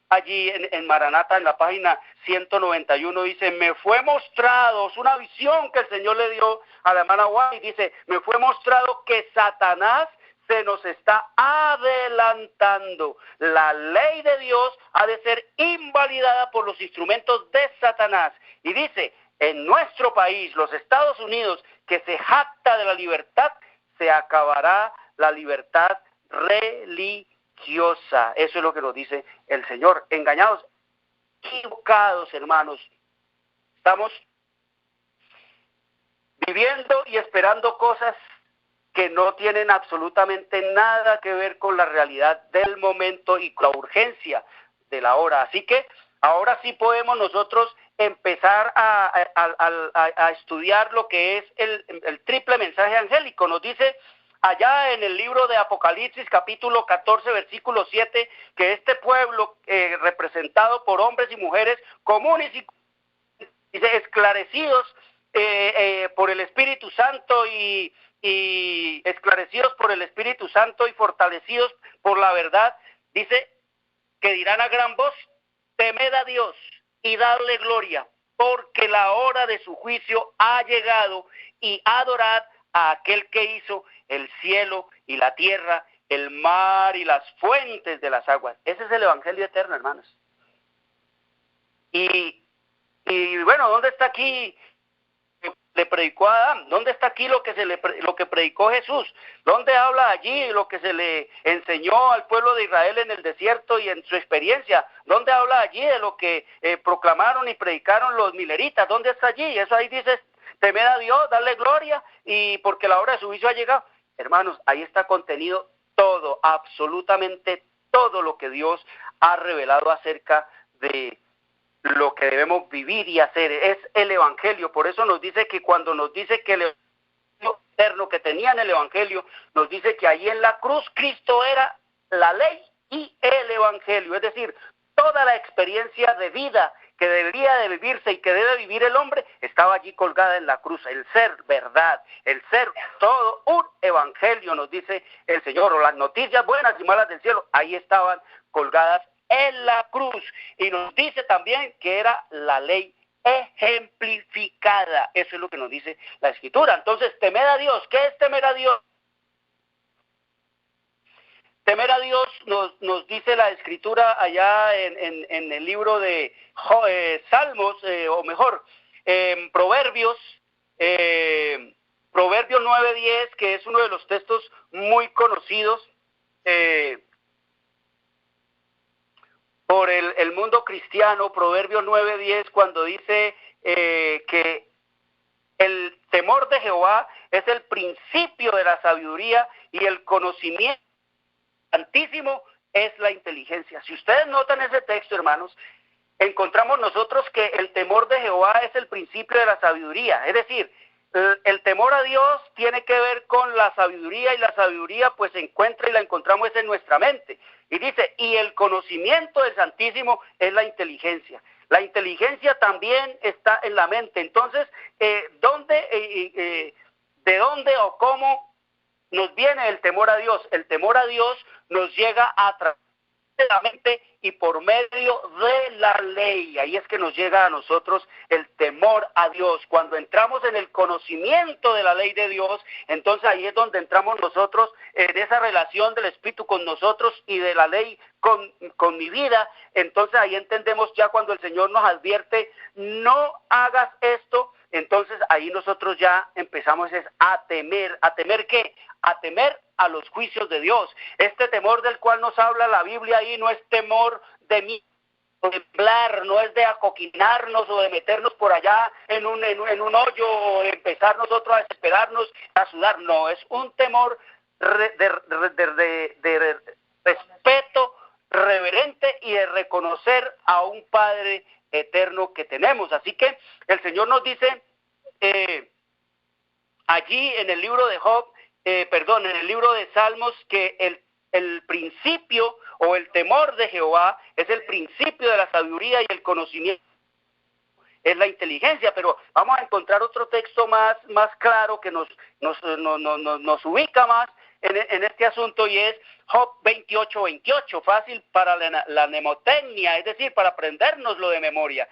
Allí en Maranata, en la página 191, dice: me fue mostrado, es una visión que el Señor le dio a la hermana White, dice: me fue mostrado que Satanás se nos está adelantando. La ley de Dios ha de ser invalidada por los instrumentos de Satanás. Y dice, en nuestro país, los Estados Unidos, que se jacta de la libertad, se acabará la libertad religiosa. Eso es lo que nos dice el Señor. Engañados, equivocados, hermanos. Estamos viviendo y esperando cosas que no tienen absolutamente nada que ver con la realidad del momento y con la urgencia de la hora. Así que ahora sí podemos nosotros empezar a estudiar lo que es el triple mensaje angélico. Nos dice allá en el libro de Apocalipsis, capítulo 14, versículo 7, que este pueblo, representado por hombres y mujeres comunes y esclarecidos por el Espíritu Santo y esclarecidos por el Espíritu Santo y fortalecidos por la verdad, dice que dirán a gran voz: temed a Dios y dadle gloria, porque la hora de su juicio ha llegado, y adorad a aquel que hizo el cielo y la tierra, el mar y las fuentes de las aguas. Ese es el Evangelio eterno, hermanos. Y bueno, ¿dónde está aquí? Le predicó a Adán. ¿Dónde está aquí lo que predicó Jesús? ¿Dónde habla allí lo que se le enseñó al pueblo de Israel en el desierto y en su experiencia? ¿Dónde habla allí de lo que proclamaron y predicaron los mileritas? ¿Dónde está allí? Eso ahí dice: temed a Dios, darle gloria, y porque la hora de su juicio ha llegado. Hermanos, ahí está contenido todo, absolutamente todo lo que Dios ha revelado acerca de lo que debemos vivir y hacer. Es el Evangelio. Por eso nos dice que cuando nos dice que el Evangelio eterno que tenían el Evangelio, nos dice que ahí en la cruz Cristo era la ley y el Evangelio, es decir, toda la experiencia de vida que debería de vivirse y que debe vivir el hombre estaba allí colgada en la cruz. El ser verdad, el ser todo un evangelio, nos dice el Señor, o las noticias buenas y malas del cielo, ahí estaban colgadas en la cruz. Y nos dice también que era la ley ejemplificada. Eso es lo que nos dice la Escritura. Entonces, temer a Dios. ¿Qué es temer a Dios? Temer a Dios nos dice la Escritura allá en el libro de Salmos, o mejor, Proverbios, Proverbios 9:10, que es uno de los textos muy conocidos por el mundo cristiano. Proverbios 9:10, cuando dice que el temor de Jehová es el principio de la sabiduría y el conocimiento santísimo es la inteligencia. Si ustedes notan ese texto, hermanos, encontramos nosotros que el temor de Jehová es el principio de la sabiduría. Es decir, el temor a Dios tiene que ver con la sabiduría, y la sabiduría pues se encuentra y la encontramos en nuestra mente. Y dice, y el conocimiento del Santísimo es la inteligencia. La inteligencia también está en la mente. Entonces, ¿de dónde o cómo nos viene el temor a Dios? El temor a Dios nos llega a través de la mente y por medio de la ley. Ahí es que nos llega a nosotros el temor a Dios. Cuando entramos en el conocimiento de la ley de Dios, entonces ahí es donde entramos nosotros en esa relación del Espíritu con nosotros y de la ley con mi vida. Entonces ahí entendemos ya cuando el Señor nos advierte, no hagas esto. Entonces ahí nosotros ya empezamos a temer. ¿A temer qué? A temer a los juicios de Dios. Este temor del cual nos habla la Biblia ahí no es temor de mí, de temblar, no es de acoquinarnos o de meternos por allá en un hoyo o de empezar nosotros a desesperarnos, a sudar. No, es un temor de respeto reverente y de reconocer a un Padre eterno que tenemos. Así que el Señor nos dice allí en el libro de Job, en el libro de Salmos, que el principio o el temor de Jehová es el principio de la sabiduría y el conocimiento es la inteligencia. Pero vamos a encontrar otro texto más claro que nos ubica más en este asunto, y es Job 28:28, fácil para la mnemotecnia, es decir, para aprendérnoslo de memoria.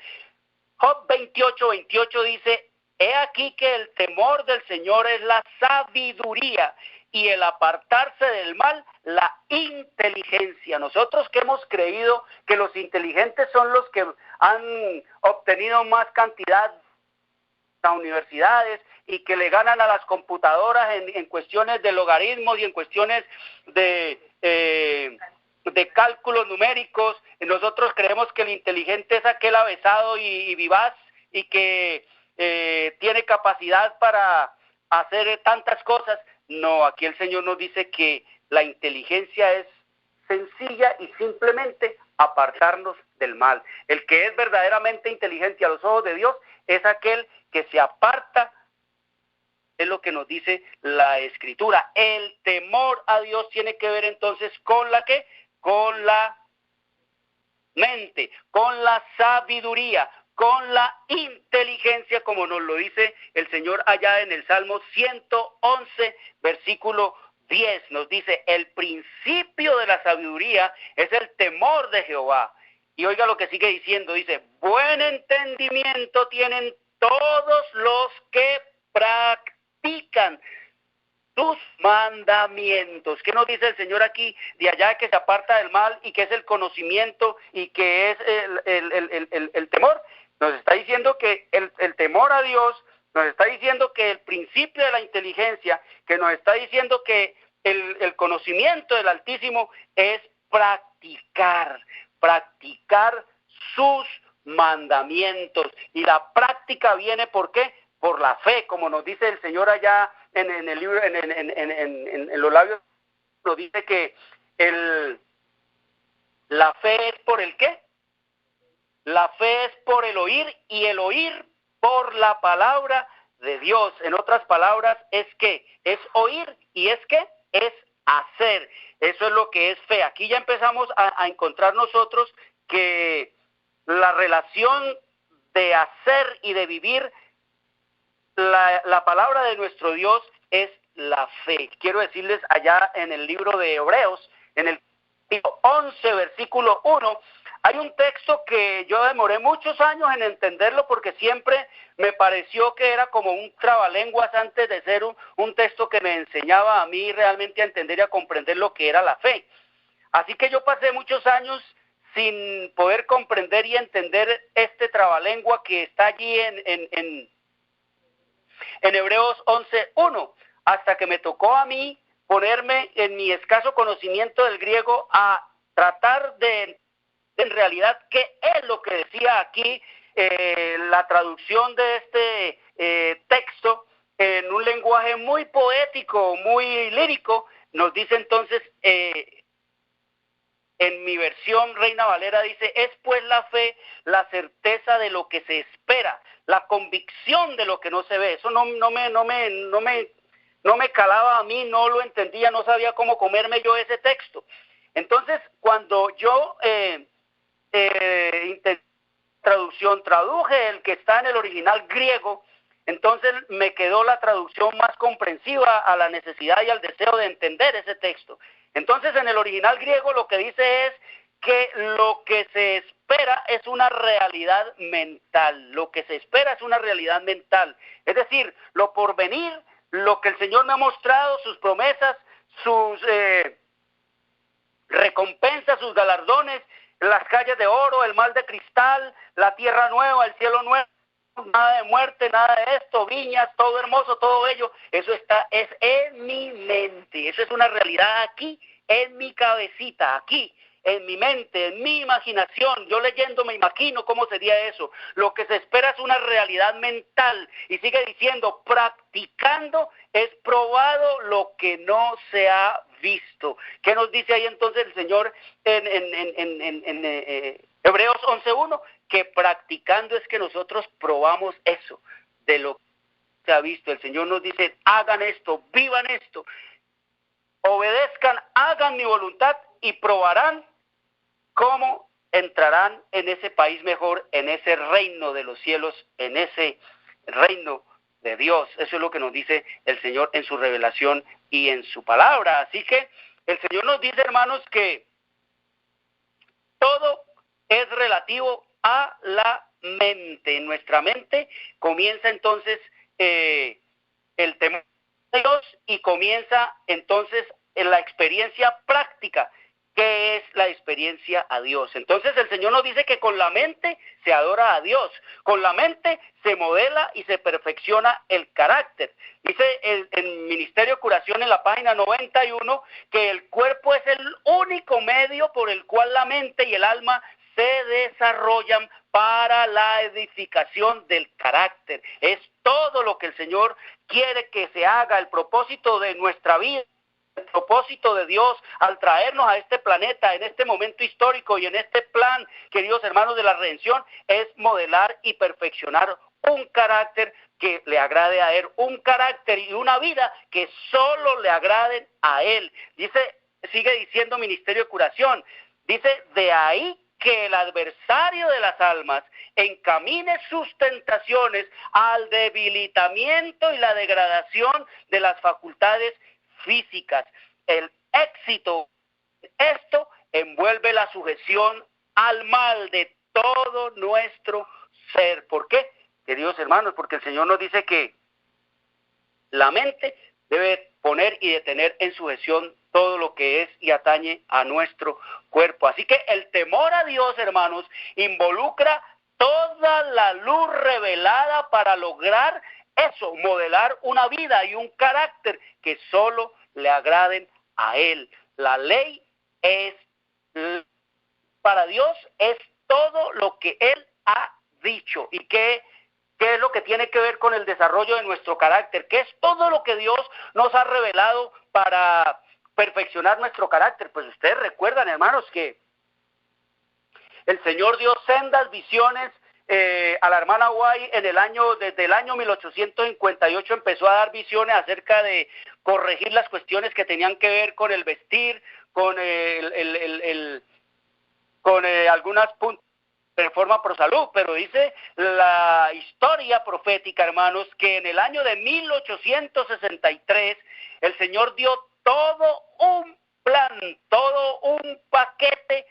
Job 28:28 dice: he aquí que el temor del Señor es la sabiduría y el apartarse del mal, la inteligencia. Nosotros que hemos creído que los inteligentes son los que han obtenido más cantidad en las universidades y que le ganan a las computadoras en cuestiones de logaritmos y en cuestiones de cálculos numéricos. Nosotros creemos que el inteligente es aquel avesado y vivaz y que tiene capacidad para hacer tantas cosas. No, aquí el Señor nos dice que la inteligencia es sencilla y simplemente apartarnos del mal. El que es verdaderamente inteligente a los ojos de Dios es aquel que se aparta, es lo que nos dice la Escritura. El temor a Dios tiene que ver entonces con la ¿qué? Con la mente, con la sabiduría, con la inteligencia, como nos lo dice el Señor allá en el Salmo 111, versículo 10. Nos dice: el principio de la sabiduría es el temor de Jehová. Y oiga lo que sigue diciendo, dice: buen entendimiento tienen todos los que practican tus mandamientos. ¿Qué nos dice el Señor aquí? De allá que se aparta del mal y que es el conocimiento y que es el temor. Nos está diciendo que el temor a Dios, nos está diciendo que el principio de la inteligencia, que nos está diciendo que el conocimiento del Altísimo es practicar sus mandamientos. Y la práctica viene, ¿por qué? Por la fe, como nos dice el Señor allá en el libro, en los labios, nos dice que la fe es por el ¿qué? La fe es por el oír y el oír por la palabra de Dios. En otras palabras, es que es oír y es que es hacer. Eso es lo que es fe. Aquí ya empezamos a encontrar nosotros que la relación de hacer y de vivir la palabra de nuestro Dios es la fe. Quiero decirles allá en el libro de Hebreos, en el capítulo 11, versículo 1, hay un texto que yo demoré muchos años en entenderlo porque siempre me pareció que era como un trabalenguas antes de ser un texto que me enseñaba a mí realmente a entender y a comprender lo que era la fe. Así que yo pasé muchos años sin poder comprender y entender este trabalengua que está allí en Hebreos 11:1, hasta que me tocó a mí ponerme en mi escaso conocimiento del griego a tratar de en realidad qué es lo que decía aquí la traducción de este texto en un lenguaje muy poético, muy lírico. Nos dice entonces, en mi versión Reina Valera dice: es pues la fe la certeza de lo que se espera, la convicción de lo que no se ve. Eso no me calaba a mí, no lo entendía, no sabía cómo comerme yo ese texto. Entonces, cuando yo intenté traducción, traduje el que está en el original griego, entonces me quedó la traducción más comprensiva a la necesidad y al deseo de entender ese texto. Entonces en el original griego lo que dice es que lo que se espera es una realidad mental, lo que se espera es una realidad mental, es decir, lo por venir, lo que el Señor me ha mostrado, sus promesas, sus recompensas, sus galardones, las calles de oro, el mar de cristal, la tierra nueva, el cielo nuevo, nada de muerte, nada de esto, viñas, todo hermoso, todo bello, eso es en mi mente, eso es una realidad aquí, en mi cabecita, aquí, en mi mente, en mi imaginación. Yo leyendo me imagino cómo sería eso. Lo que se espera es una realidad mental. Y sigue diciendo, practicando es probado lo que no se ha visto. ¿Qué nos dice ahí entonces el Señor en Hebreos 11:1? Que practicando es que nosotros probamos eso, de lo que se ha visto. El Señor nos dice, hagan esto, vivan esto, obedezcan, hagan mi voluntad y probarán cómo entrarán en ese país mejor, en ese reino de los cielos, en ese reino de Dios. Eso es lo que nos dice el Señor en su revelación y en su palabra. Así que el Señor nos dice, hermanos, que todo es relativo a la mente. En nuestra mente comienza entonces el temor de Dios y comienza entonces en la experiencia práctica. ¿Qué es la experiencia a Dios? Entonces el Señor nos dice que con la mente se adora a Dios, con la mente se modela y se perfecciona el carácter. Dice el Ministerio de Curación en la página 91 que el cuerpo es el único medio por el cual la mente y el alma se desarrollan para la edificación del carácter. Es todo lo que el Señor quiere que se haga, el propósito de nuestra vida. El propósito de Dios al traernos a este planeta, en este momento histórico y en este plan, queridos hermanos, de la redención, es modelar y perfeccionar un carácter que le agrade a Él, un carácter y una vida que solo le agraden a Él. Sigue diciendo Ministerio de Curación, dice, de ahí que el adversario de las almas encamine sus tentaciones al debilitamiento y la degradación de las facultades físicas. El éxito de esto envuelve la sujeción al mal de todo nuestro ser. ¿Por qué, queridos hermanos? Porque el Señor nos dice que la mente debe poner y detener en sujeción todo lo que es y atañe a nuestro cuerpo. Así que el temor a Dios, hermanos, involucra toda la luz revelada para lograr eso, modelar una vida y un carácter que solo le agraden a Él. La ley es, para Dios, es todo lo que Él ha dicho. ¿Y qué es lo que tiene que ver con el desarrollo de nuestro carácter? ¿Qué es todo lo que Dios nos ha revelado para perfeccionar nuestro carácter? Pues ustedes recuerdan, hermanos, que el Señor dio sendas visiones a la hermana White desde el año 1858 empezó a dar visiones acerca de corregir las cuestiones que tenían que ver con el vestir, con algunas puntos de reforma pro salud, pero dice la historia profética, hermanos, que en el año de 1863 el Señor dio todo un plan, todo un paquete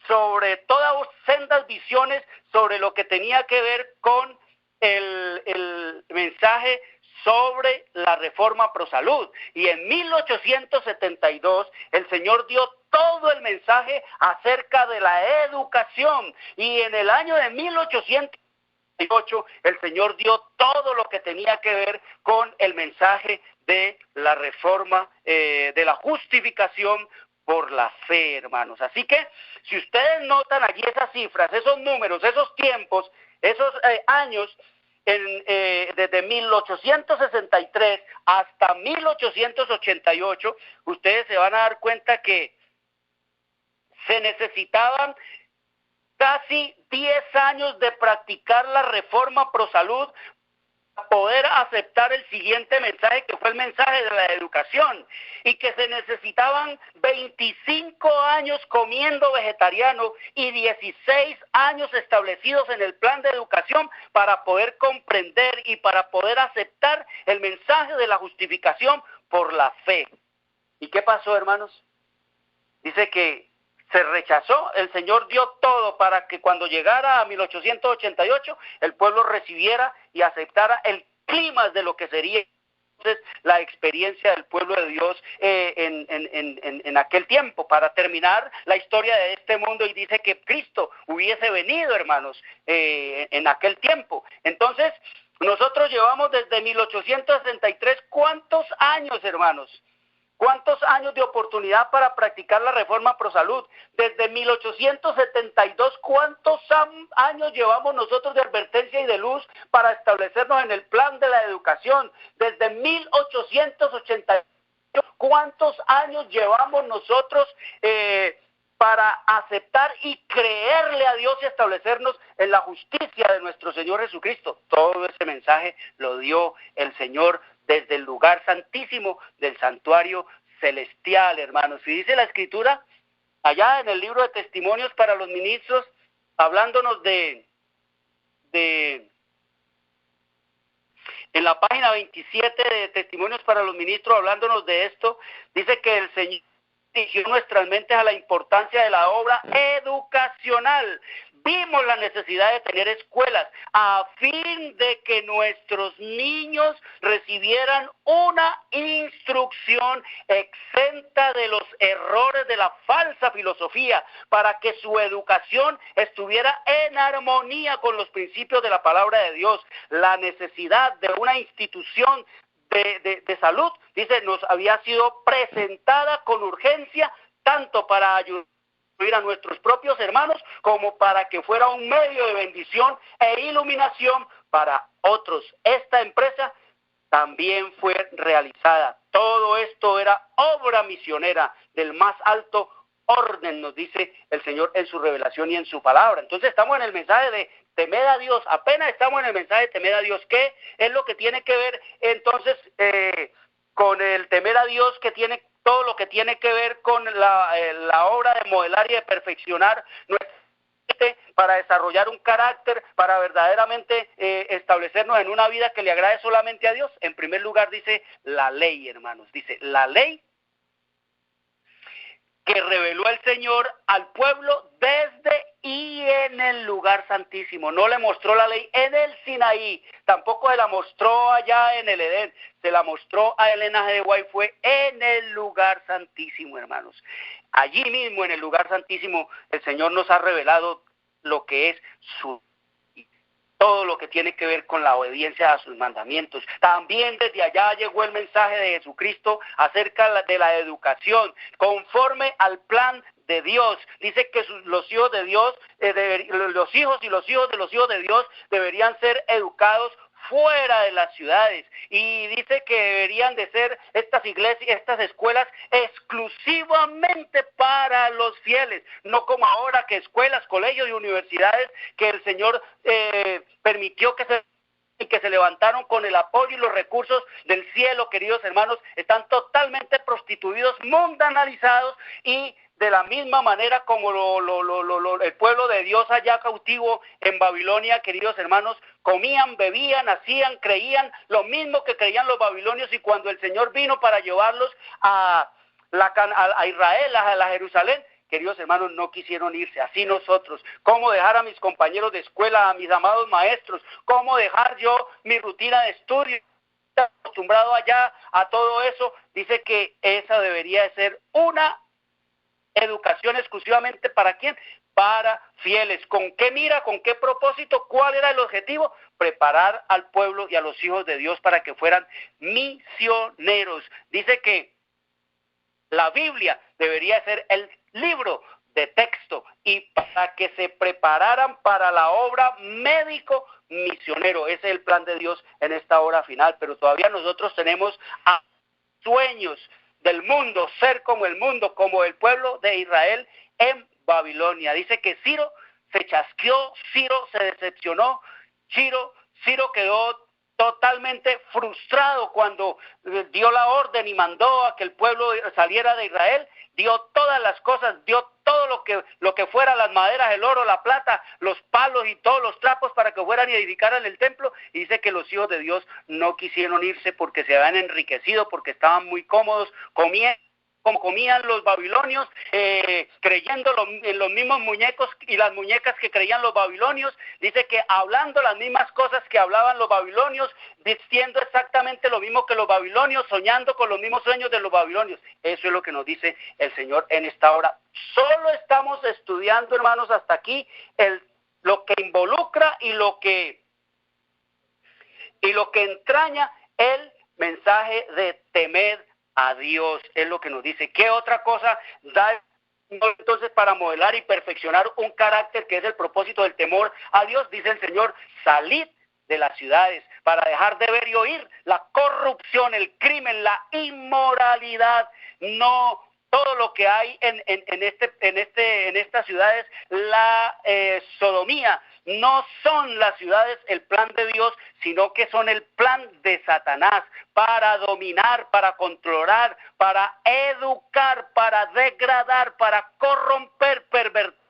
sobre todas sendas visiones sobre lo que tenía que ver con el mensaje sobre la reforma pro salud. Y en 1872 el Señor dio todo el mensaje acerca de la educación. Y en el año de 1878 el Señor dio todo lo que tenía que ver con el mensaje de la reforma, de la justificación por la fe, hermanos. Así que, si ustedes notan allí esas cifras, esos números, esos tiempos, esos años, desde 1863 hasta 1888, ustedes se van a dar cuenta que se necesitaban casi 10 años de practicar la reforma pro salud poder aceptar el siguiente mensaje, que fue el mensaje de la educación, y que se necesitaban 25 años comiendo vegetariano y 16 años establecidos en el plan de educación para poder comprender y para poder aceptar el mensaje de la justificación por la fe. ¿Y qué pasó, hermanos? Dice que se rechazó, el Señor dio todo para que cuando llegara a 1888 el pueblo recibiera y aceptara el clima de lo que sería entonces la experiencia del pueblo de Dios en aquel tiempo, para terminar la historia de este mundo, y dice que Cristo hubiese venido, hermanos, en aquel tiempo. Entonces, nosotros llevamos desde 1863, ¿cuántos años, hermanos? ¿Cuántos años de oportunidad para practicar la reforma pro salud? Desde 1872, ¿cuántos años llevamos nosotros de advertencia y de luz para establecernos en el plan de la educación? Desde 1888, ¿cuántos años llevamos nosotros para aceptar y creerle a Dios y establecernos en la justicia de nuestro Señor Jesucristo? Todo ese mensaje lo dio el Señor desde el lugar santísimo del santuario celestial, hermanos. Y dice la Escritura, allá en el libro de Testimonios para los Ministros, hablándonos en la página 27 de Testimonios para los Ministros, hablándonos de esto, dice que el Señor dirigió nuestras mentes a la importancia de la obra educacional. Vimos la necesidad de tener escuelas a fin de que nuestros niños recibieran una instrucción exenta de los errores de la falsa filosofía, para que su educación estuviera en armonía con los principios de la palabra de Dios. La necesidad de una institución de salud, dice, nos había sido presentada con urgencia, tanto para ayudar a nuestros propios hermanos, como para que fuera un medio de bendición e iluminación para otros. Esta empresa también fue realizada. Todo esto era obra misionera del más alto orden, nos dice el Señor en su revelación y en su palabra. Entonces estamos en el mensaje de temer a Dios, apenas estamos en el mensaje de temer a Dios. ¿Qué es lo que tiene que ver entonces con el temer a Dios? Que tiene todo lo que tiene que ver con la obra de modelar y de perfeccionar nuestra mente para desarrollar un carácter, para verdaderamente establecernos en una vida que le agrade solamente a Dios. En primer lugar dice la ley, hermanos, dice la ley que reveló el Señor al pueblo desde y en el lugar santísimo. No le mostró la ley en el Sinaí, tampoco se la mostró allá en el Edén, se la mostró a el linaje de Guay, fue en el lugar santísimo, hermanos. Allí mismo, en el lugar santísimo, el Señor nos ha revelado lo que es su todo lo que tiene que ver con la obediencia a sus mandamientos. También desde allá llegó el mensaje de Jesucristo acerca de la educación, conforme al plan de Dios. Dice que los hijos de Dios, los hijos y los hijos de Dios deberían ser educados fuera de las ciudades, y dice que deberían de ser estas iglesias, estas escuelas exclusivamente para los fieles, no como ahora que escuelas, colegios y universidades que el Señor permitió que se levantaron con el apoyo y los recursos del cielo, queridos hermanos, están totalmente prostituidos, mundanalizados, y de la misma manera como el pueblo de Dios allá cautivo en Babilonia, queridos hermanos, comían, bebían, hacían, creían lo mismo que creían los babilonios, y cuando el Señor vino para llevarlos a Israel, a la Jerusalén, queridos hermanos, no quisieron irse. Así nosotros, ¿cómo dejar a mis compañeros de escuela, a mis amados maestros? ¿Cómo dejar yo mi rutina de estudio? Acostumbrado allá a todo eso. Dice que esa debería de ser una educación exclusivamente ¿para quién? Para fieles. ¿Con qué mira? ¿Con qué propósito? ¿Cuál era el objetivo? Preparar al pueblo y a los hijos de Dios para que fueran misioneros. Dice que la Biblia debería ser el libro de texto, y para que se prepararan para la obra médico misionero. Ese es el plan de Dios en esta hora final, pero todavía nosotros tenemos sueños del mundo, ser como el mundo, como el pueblo de Israel en Babilonia. Dice que Ciro se chasqueó, Ciro se decepcionó, Ciro quedó totalmente frustrado cuando dio la orden y mandó a que el pueblo saliera de Israel. Dio todas las cosas, dio todo lo que fuera, las maderas, el oro, la plata, los palos y todos los trapos para que fueran y edificaran el templo. Y dice que los hijos de Dios no quisieron irse porque se habían enriquecido, porque estaban muy cómodos, como comían los babilonios, creyendo en los mismos muñecos y las muñecas que creían los babilonios. Dice que hablando las mismas cosas que hablaban los babilonios, diciendo exactamente lo mismo que los babilonios, soñando con los mismos sueños de los babilonios. Eso es lo que nos dice el Señor en esta hora. Solo estamos estudiando, hermanos, hasta aquí lo que involucra y lo que entraña el mensaje de temer a Dios. Es lo que nos dice. ¿Qué otra cosa da entonces para modelar y perfeccionar un carácter que es el propósito del temor a Dios? Dice el Señor: salid de las ciudades para dejar de ver y oír la corrupción, el crimen, la inmoralidad. No todo lo que hay en estas ciudades, la sodomía. No son las ciudades el plan de Dios, sino que son el plan de Satanás para dominar, para controlar, para educar, para degradar, para corromper, pervertir,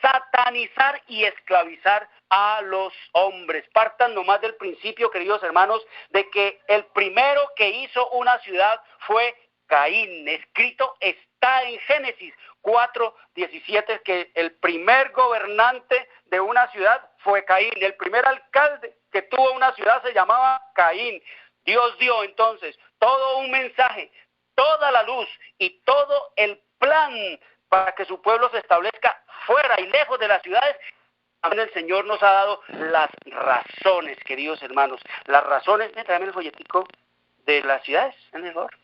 satanizar y esclavizar a los hombres. Partan nomás del principio, queridos hermanos, de que el primero que hizo una ciudad fue Caín. Escrito está en Génesis 4:17 que el primer gobernante de una ciudad fue Caín. El primer alcalde que tuvo una ciudad se llamaba Caín. Dios dio entonces todo un mensaje, toda la luz y todo el plan para que su pueblo se establezca fuera y lejos de las ciudades. También el Señor nos ha dado las razones, queridos hermanos. Las razones, tráeme el folletico de las ciudades, en el favor.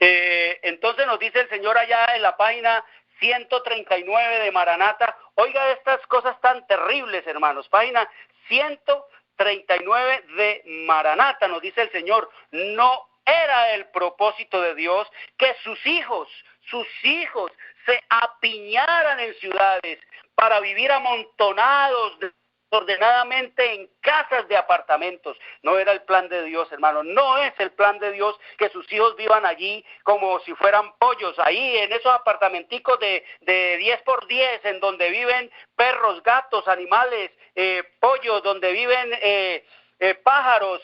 Entonces nos dice el Señor allá en la página 139 de Maranata. Oiga estas cosas tan terribles, hermanos. Página 139 de Maranata nos dice el Señor: no era el propósito de Dios que sus hijos se apiñaran en ciudades para vivir amontonados desordenadamente en casas de apartamentos. No era el plan de Dios, hermano. No es el plan de Dios que sus hijos vivan allí como si fueran pollos, ahí en esos apartamenticos de 10 por 10, en donde viven perros, gatos, animales, pollos, donde viven pájaros,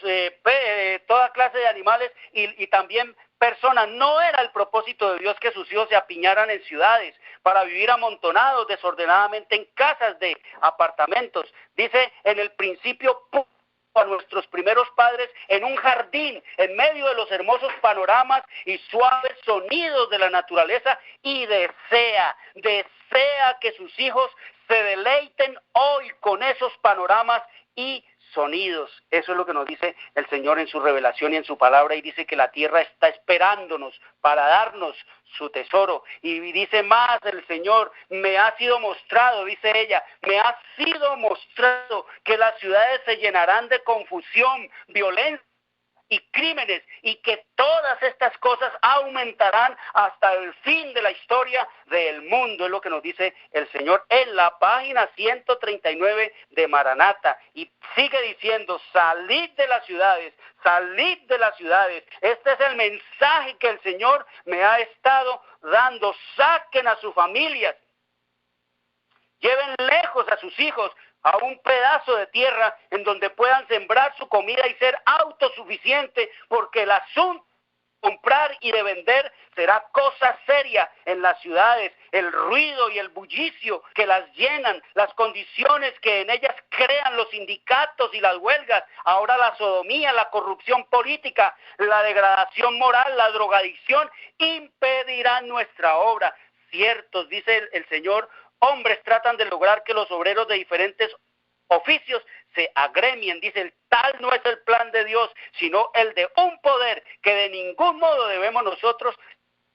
toda clase de animales y también personas. No era el propósito de Dios que sus hijos se apiñaran en ciudades para vivir amontonados desordenadamente en casas de apartamentos. Dice: en el principio a nuestros primeros padres en un jardín, en medio de los hermosos panoramas y suaves sonidos de la naturaleza, y desea que sus hijos se deleiten hoy con esos panoramas y sonidos. Eso es lo que nos dice el Señor en su revelación y en su palabra, y dice que la tierra está esperándonos para darnos su tesoro. Y dice más el Señor: me ha sido mostrado, dice ella, me ha sido mostrado que las ciudades se llenarán de confusión, violencia y crímenes, y que todas estas cosas aumentarán hasta el fin de la historia del mundo. Es lo que nos dice el Señor en la página 139 de Maranata. Y sigue diciendo: salid de las ciudades, salid de las ciudades. Este es el mensaje que el Señor me ha estado dando. Saquen a sus familias, lleven lejos a sus hijos a un pedazo de tierra en donde puedan sembrar su comida y ser autosuficiente, porque el asunto de comprar y de vender será cosa seria en las ciudades. El ruido y el bullicio que las llenan, las condiciones que en ellas crean los sindicatos y las huelgas, ahora la sodomía, la corrupción política, la degradación moral, la drogadicción, impedirán nuestra obra. Ciertos, dice el Señor, hombres tratan de lograr que los obreros de diferentes oficios se agremien. Dice: tal no es el plan de Dios, sino el de un poder que de ningún modo debemos nosotros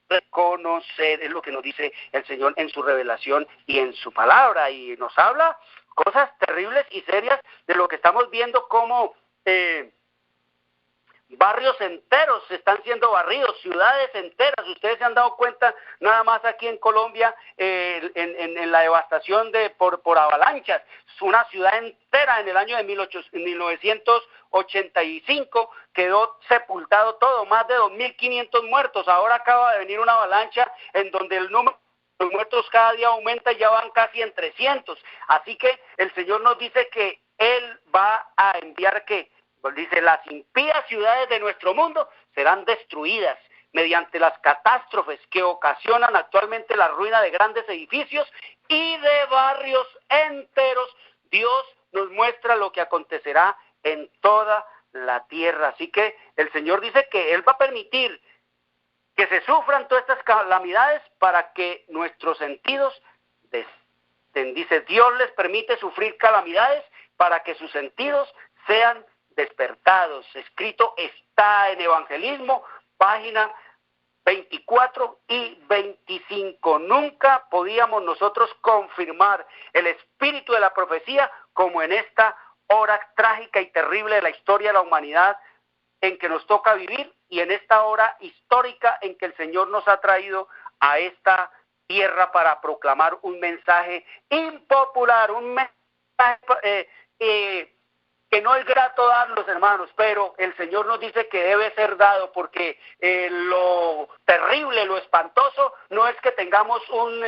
reconocer. Es lo que nos dice el Señor en su revelación y en su palabra, y nos habla cosas terribles y serias de lo que estamos viendo, como Barrios enteros están siendo barridos, ciudades enteras. Ustedes se han dado cuenta, nada más aquí en Colombia, en la devastación por avalanchas. Una ciudad entera en el año de 1985 quedó sepultado todo, más de 2.500 muertos. Ahora acaba de venir una avalancha en donde el número de muertos cada día aumenta y ya van casi en 300. Así que el Señor nos dice que Él va a enviar que, pues dice, las impías ciudades de nuestro mundo serán destruidas mediante las catástrofes que ocasionan actualmente la ruina de grandes edificios y de barrios enteros. Dios nos muestra lo que acontecerá en toda la tierra. Así que el Señor dice que Él va a permitir que se sufran todas estas calamidades para que nuestros sentidos desperten. Dice, Dios les permite sufrir calamidades para que sus sentidos sean despertados. Escrito está en Evangelismo, página 24 y 25. Nunca podíamos nosotros confirmar el espíritu de la profecía como en esta hora trágica y terrible de la historia de la humanidad en que nos toca vivir, y en esta hora histórica en que el Señor nos ha traído a esta tierra para proclamar un mensaje impopular, un mensaje que no es grato darlos, hermanos, pero el Señor nos dice que debe ser dado, porque lo terrible, lo espantoso, no es que tengamos un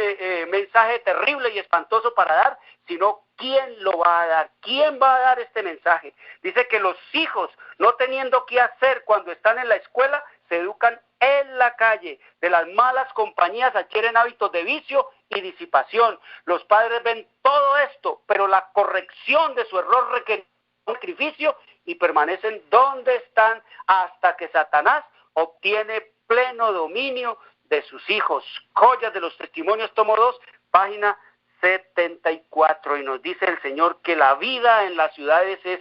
mensaje terrible y espantoso para dar, sino ¿quién lo va a dar? ¿Quién va a dar este mensaje? Dice que los hijos, no teniendo qué hacer cuando están en la escuela, se educan en la calle. De las malas compañías adquieren hábitos de vicio y disipación. Los padres ven todo esto, pero la corrección de su error requiere un sacrificio y permanecen donde están hasta que Satanás obtiene pleno dominio de sus hijos. Joyas de los Testimonios, tomo 2, página 74, y nos dice el Señor que la vida en las ciudades es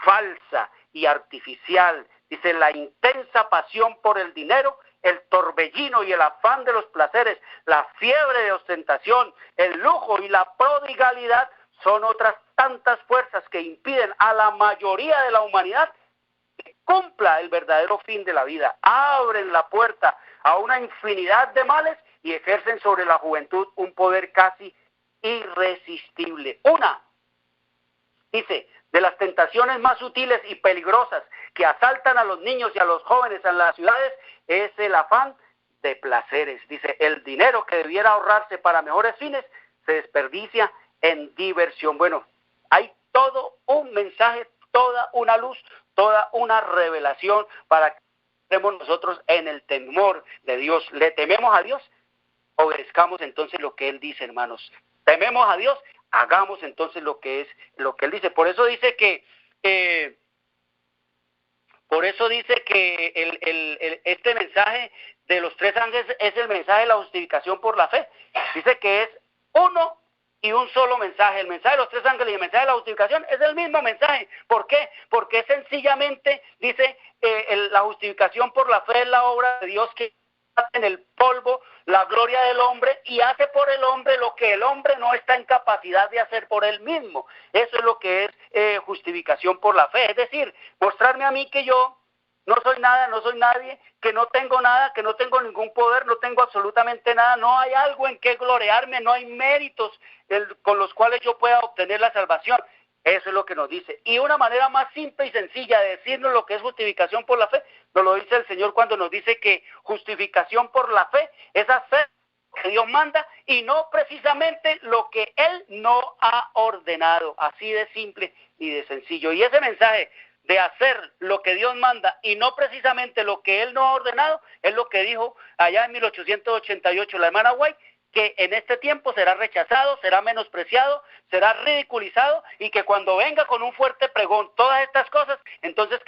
falsa y artificial. Dice, la intensa pasión por el dinero, el torbellino y el afán de los placeres, la fiebre de ostentación, el lujo y la prodigalidad son otras tantas fuerzas que impiden a la mayoría de la humanidad que cumpla el verdadero fin de la vida. Abren la puerta a una infinidad de males y ejercen sobre la juventud un poder casi irresistible. Una, dice, de las tentaciones más sutiles y peligrosas que asaltan a los niños y a los jóvenes en las ciudades es el afán de placeres. Dice, el dinero que debiera ahorrarse para mejores fines se desperdicia en diversión. Bueno, hay todo un mensaje, toda una luz, toda una revelación para que estemos nosotros en el temor de Dios. ¿Le tememos a Dios? Obedezcamos entonces lo que Él dice, hermanos. Tememos a Dios, hagamos entonces lo que Él dice. Por eso dice que este mensaje de los tres ángeles es el mensaje de la justificación por la fe. Dice que es uno y un solo mensaje. El mensaje de los tres ángeles y el mensaje de la justificación es el mismo mensaje. ¿Por qué? Porque sencillamente dice la justificación por la fe es la obra de Dios que en el polvo la gloria del hombre y hace por el hombre lo que el hombre no está en capacidad de hacer por él mismo. Eso es lo que es justificación por la fe. Es decir, mostrarme a mí que yo no soy nada, no soy nadie, que no tengo nada, que no tengo ningún poder, no tengo absolutamente nada, no hay algo en que gloriarme, no hay méritos con los cuales yo pueda obtener la salvación. Eso es lo que nos dice. Y una manera más simple y sencilla de decirnos lo que es justificación por la fe, nos lo dice el Señor cuando nos dice que justificación por la fe es hacer lo que Dios manda y no precisamente lo que Él no ha ordenado. Así de simple y de sencillo. Y ese mensaje de hacer lo que Dios manda y no precisamente lo que Él no ha ordenado es lo que dijo allá en 1888 la hermana White, que en este tiempo será rechazado, será menospreciado, será ridiculizado y que cuando venga con un fuerte pregón todas estas cosas, entonces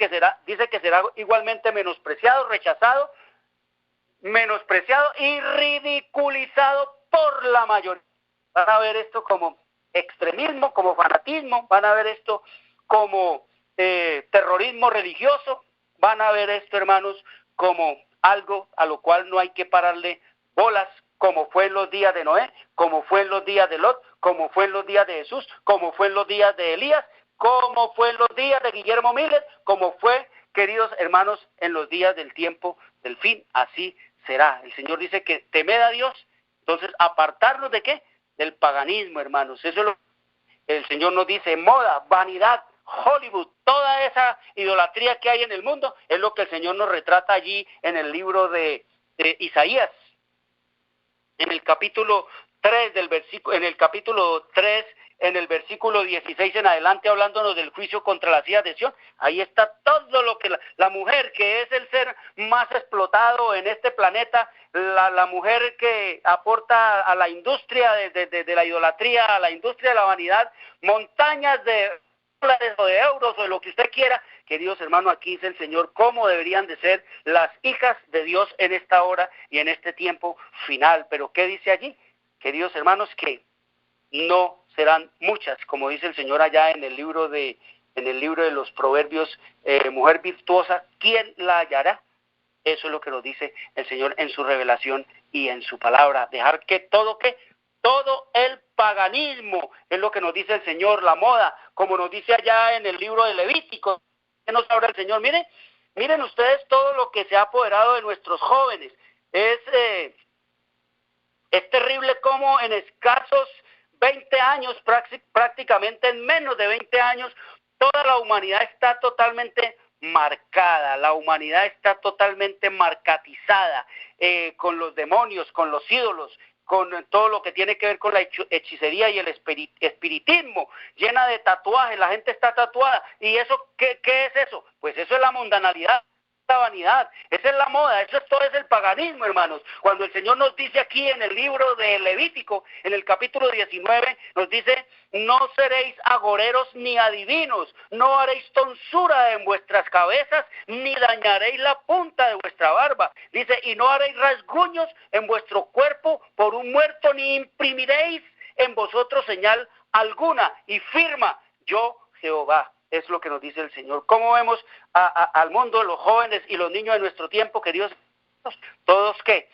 dice que será igualmente menospreciado, rechazado, menospreciado y ridiculizado por la mayoría. Van a ver esto como extremismo, como fanatismo, van a ver esto como terrorismo religioso, van a ver esto, hermanos, como algo a lo cual no hay que pararle bolas, como fue en los días de Noé, como fue en los días de Lot, como fue en los días de Jesús, como fue en los días de Elías, como fue en los días de Guillermo Miller, como fue queridos hermanos, en los días del tiempo del fin, así será. El Señor dice que temed a Dios, entonces apartarnos ¿de qué? Del paganismo, hermanos. Eso es lo que el Señor nos dice, moda, vanidad, Hollywood, toda esa idolatría que hay en el mundo, es lo que el Señor nos retrata allí en el libro de Isaías, en el capítulo 3 del versículo, en el capítulo 3, en el versículo 16 en adelante, hablándonos del juicio contra las hijas de Sión. Ahí está todo lo que la mujer, que es el ser más explotado en este planeta, la mujer que aporta a la industria de la idolatría, a la industria de la vanidad, montañas de dólares o de euros o de lo que usted quiera. Queridos hermanos, aquí dice el Señor cómo deberían de ser las hijas de Dios en esta hora y en este tiempo final. Pero ¿qué dice allí? Queridos hermanos, que no serán muchas, como dice el Señor allá en el libro de los Proverbios, mujer virtuosa, ¿quién la hallará? Eso es lo que nos dice el Señor en su revelación y en su palabra. Dejar que todo el paganismo, es lo que nos dice el Señor, la moda, como nos dice allá en el libro de Levítico. ¿Qué nos habla el Señor? Miren ustedes todo lo que se ha apoderado de nuestros jóvenes. Es terrible cómo en escasos 20 años, prácticamente en menos de 20 años, toda la humanidad está totalmente marcada, la humanidad está totalmente marcatizada con los demonios, con los ídolos, con todo lo que tiene que ver con la hechicería y el espiritismo, llena de tatuajes, la gente está tatuada. ¿Y eso qué es eso? Pues eso es la mundanalidad, la vanidad, esa es la moda, todo es el paganismo, hermanos. Cuando el Señor nos dice aquí en el libro de Levítico, en el capítulo 19, nos dice, no seréis agoreros ni adivinos, no haréis tonsura en vuestras cabezas, ni dañaréis la punta de vuestra barba. Dice, y no haréis rasguños en vuestro cuerpo por un muerto, ni imprimiréis en vosotros señal alguna, y firma, yo Jehová. Es lo que nos dice el Señor. ¿Cómo vemos al mundo, los jóvenes y los niños de nuestro tiempo, queridos? ¿Todos qué?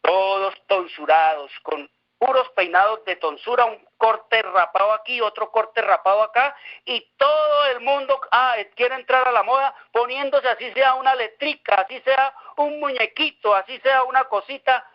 Todos tonsurados, con puros peinados de tonsura, un corte rapado aquí, otro corte rapado acá, y todo el mundo quiere entrar a la moda poniéndose así sea una letrica, así sea un muñequito, así sea una cosita,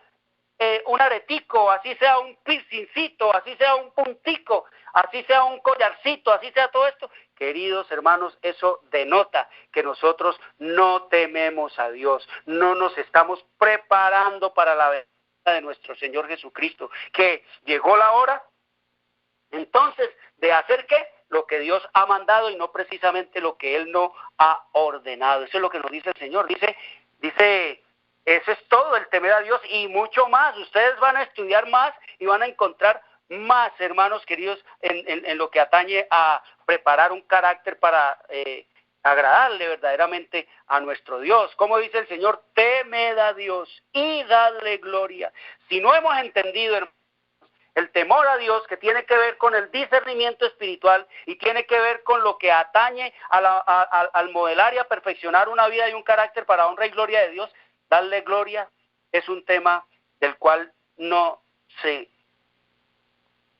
un aretico, así sea un piercingcito, así sea un puntico, así sea un collarcito, así sea todo esto. Queridos hermanos, eso denota que nosotros no tememos a Dios, no nos estamos preparando para la venida de nuestro Señor Jesucristo, que llegó la hora, entonces, de hacer ¿qué? Lo que Dios ha mandado y no precisamente lo que Él no ha ordenado. Eso es lo que nos dice el Señor. Dice, eso es todo, el temer a Dios y mucho más. Ustedes van a estudiar más y van a encontrar más, hermanos queridos, en lo que atañe a preparar un carácter para agradarle verdaderamente a nuestro Dios. Como dice el Señor, temed a Dios y dadle gloria. Si no hemos entendido, hermanos, el temor a Dios, que tiene que ver con el discernimiento espiritual y tiene que ver con lo que atañe al modelar y a perfeccionar una vida y un carácter para honra y gloria de Dios, darle gloria es un tema del cual no se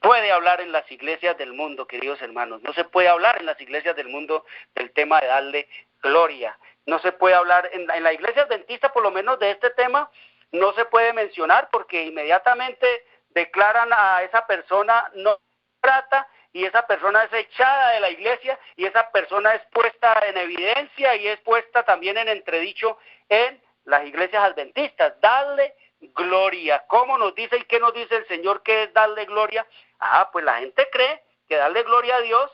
puede hablar en las iglesias del mundo, queridos hermanos. No se puede hablar en las iglesias del mundo del tema de darle gloria. No se puede hablar en la iglesia adventista, por lo menos de este tema, no se puede mencionar porque inmediatamente declaran a esa persona no grata y esa persona es echada de la iglesia y esa persona es puesta en evidencia y es puesta también en entredicho en las iglesias adventistas. Darle gloria. ¿Cómo nos dice y qué nos dice el Señor que es darle gloria? Pues la gente cree que darle gloria a Dios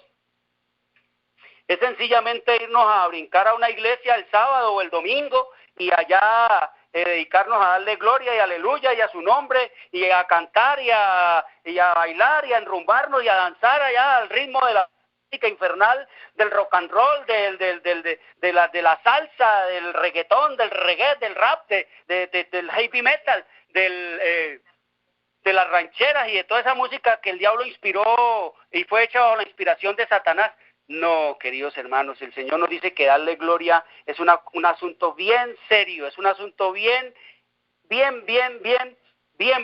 es sencillamente irnos a brincar a una iglesia el sábado o el domingo y allá dedicarnos a darle gloria y aleluya y a su nombre y a cantar y a bailar y a enrumbarnos y a danzar allá al ritmo de la música infernal, del rock and roll, de la salsa, del reggaetón, del reggae, del rap, del heavy metal, de las rancheras y de toda esa música que el diablo inspiró y fue hecha bajo la inspiración de Satanás. No, queridos hermanos, el Señor nos dice que darle gloria es un asunto bien serio, es un asunto bien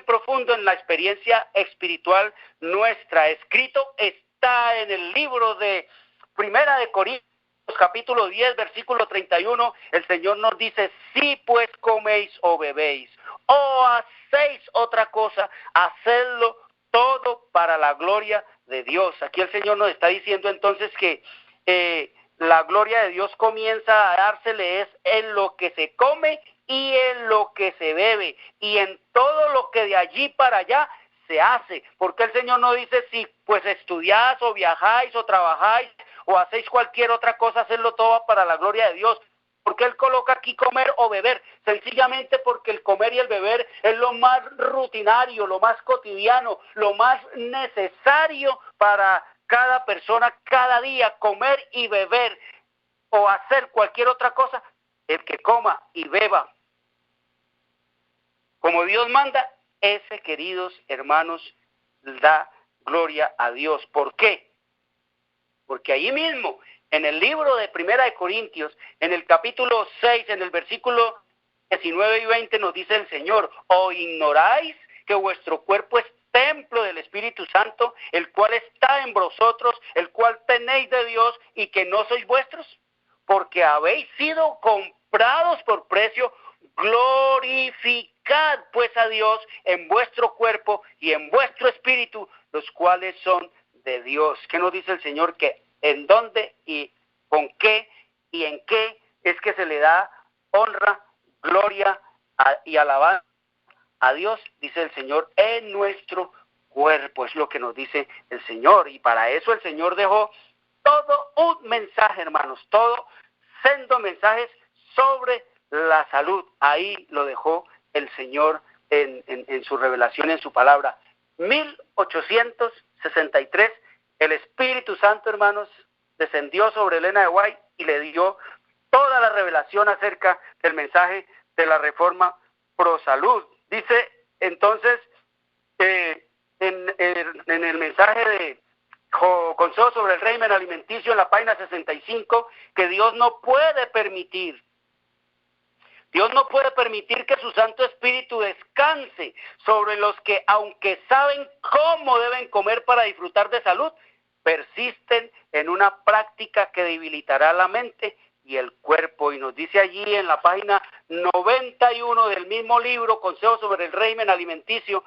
profundo en la experiencia espiritual nuestra. Escrito está en el libro de Primera de Corintios, capítulo 10, versículo 31, el Señor nos dice, si pues coméis o bebéis, o hacéis otra cosa, hacedlo todo para la gloria de Dios. Aquí el Señor nos está diciendo entonces que la gloria de Dios comienza a dársele es en lo que se come y en lo que se bebe, y en todo lo que de allí para allá se hace. Porque el Señor no dice si pues estudiáis o viajáis o trabajáis o hacéis cualquier otra cosa, hacerlo todo para la gloria de Dios. ¿Por qué Él coloca aquí comer o beber? Sencillamente porque el comer y el beber es lo más rutinario, lo más cotidiano, lo más necesario para cada persona, cada día, comer y beber o hacer cualquier otra cosa. El que coma y beba como Dios manda, ese, queridos hermanos, da gloria a Dios. ¿Por qué? Porque ahí mismo, en el libro de Primera de Corintios, en el capítulo 6, en el versículo 19 y 20, nos dice el Señor, ¿o ignoráis que vuestro cuerpo es templo del Espíritu Santo, el cual está en vosotros, el cual tenéis de Dios y que no sois vuestros? Porque habéis sido comprados por precio. Glorificad pues a Dios en vuestro cuerpo y en vuestro espíritu, los cuales son de Dios. ¿Qué nos dice el Señor? Que en dónde y con qué y en qué es que se le da honra, gloria y alabanza a Dios, dice el Señor, en nuestro cuerpo. Es lo que nos dice el Señor, y para eso el Señor dejó todo un mensaje, hermanos, todo sendo mensajes sobre la salud. Ahí lo dejó el Señor en su revelación, en su palabra. 1863, el Espíritu Santo, hermanos, descendió sobre Elena de White y le dio toda la revelación acerca del mensaje de la reforma pro salud. Dice entonces en el mensaje de Consejo sobre el régimen alimenticio, en la página 65, que Dios no puede permitir que su Santo Espíritu descanse sobre los que, aunque saben cómo deben comer para disfrutar de salud, persisten en una práctica que debilitará la mente y el cuerpo. Y nos dice allí en la página 91 del mismo libro, Consejo sobre el régimen alimenticio,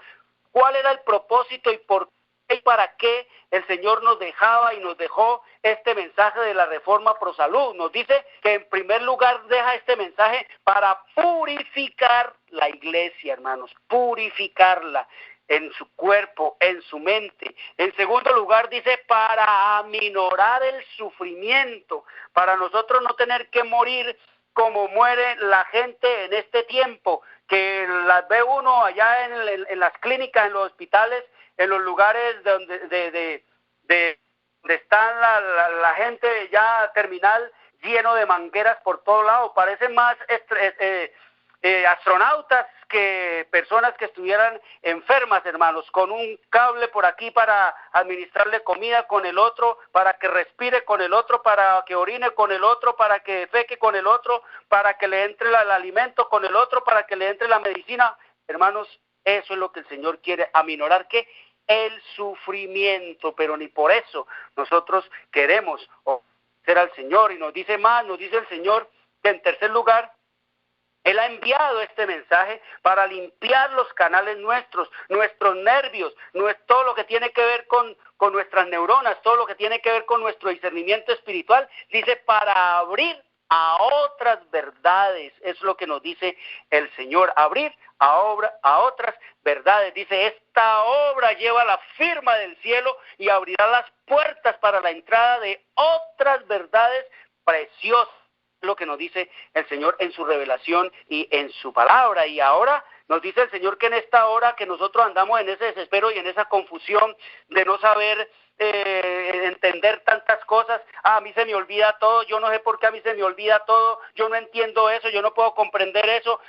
cuál era el propósito y por qué y para qué el Señor nos dejaba y nos dejó este mensaje de la reforma pro salud. Nos dice que en primer lugar deja este mensaje para purificar la iglesia, hermanos, purificarla en su cuerpo, en su mente. En segundo lugar dice para aminorar el sufrimiento, para nosotros no tener que morir como muere la gente en este tiempo, que las ve uno allá en las clínicas, en los hospitales, en los lugares donde están la gente ya terminal, lleno de mangueras por todos lados. Parecen más astronautas que personas que estuvieran enfermas, hermanos, con un cable por aquí para administrarle comida, con el otro para que respire, con el otro para que orine, con el otro para que defeque, con el otro para que le entre el alimento, con el otro para que le entre la medicina. Hermanos, eso es lo que el Señor quiere, aminorar ¿qué? El sufrimiento, pero ni por eso nosotros queremos obedecer al Señor. Y nos dice más, nos dice el Señor que en tercer lugar, Él ha enviado este mensaje para limpiar los canales nuestros nervios, todo lo que tiene que ver con nuestras neuronas, todo lo que tiene que ver con nuestro discernimiento espiritual. Dice, para abrir a otras verdades. Es lo que nos dice el Señor, abrir a otras verdades. Dice, esta obra lleva la firma del cielo y abrirá las puertas para la entrada de otras verdades preciosas. Lo que nos dice el Señor en su revelación y en su palabra. Y ahora nos dice el Señor que en esta hora que nosotros andamos en ese desespero y en esa confusión de no saber entender tantas cosas, a mí se me olvida todo, yo no sé por qué a mí se me olvida todo, yo no entiendo eso, yo no puedo comprender eso,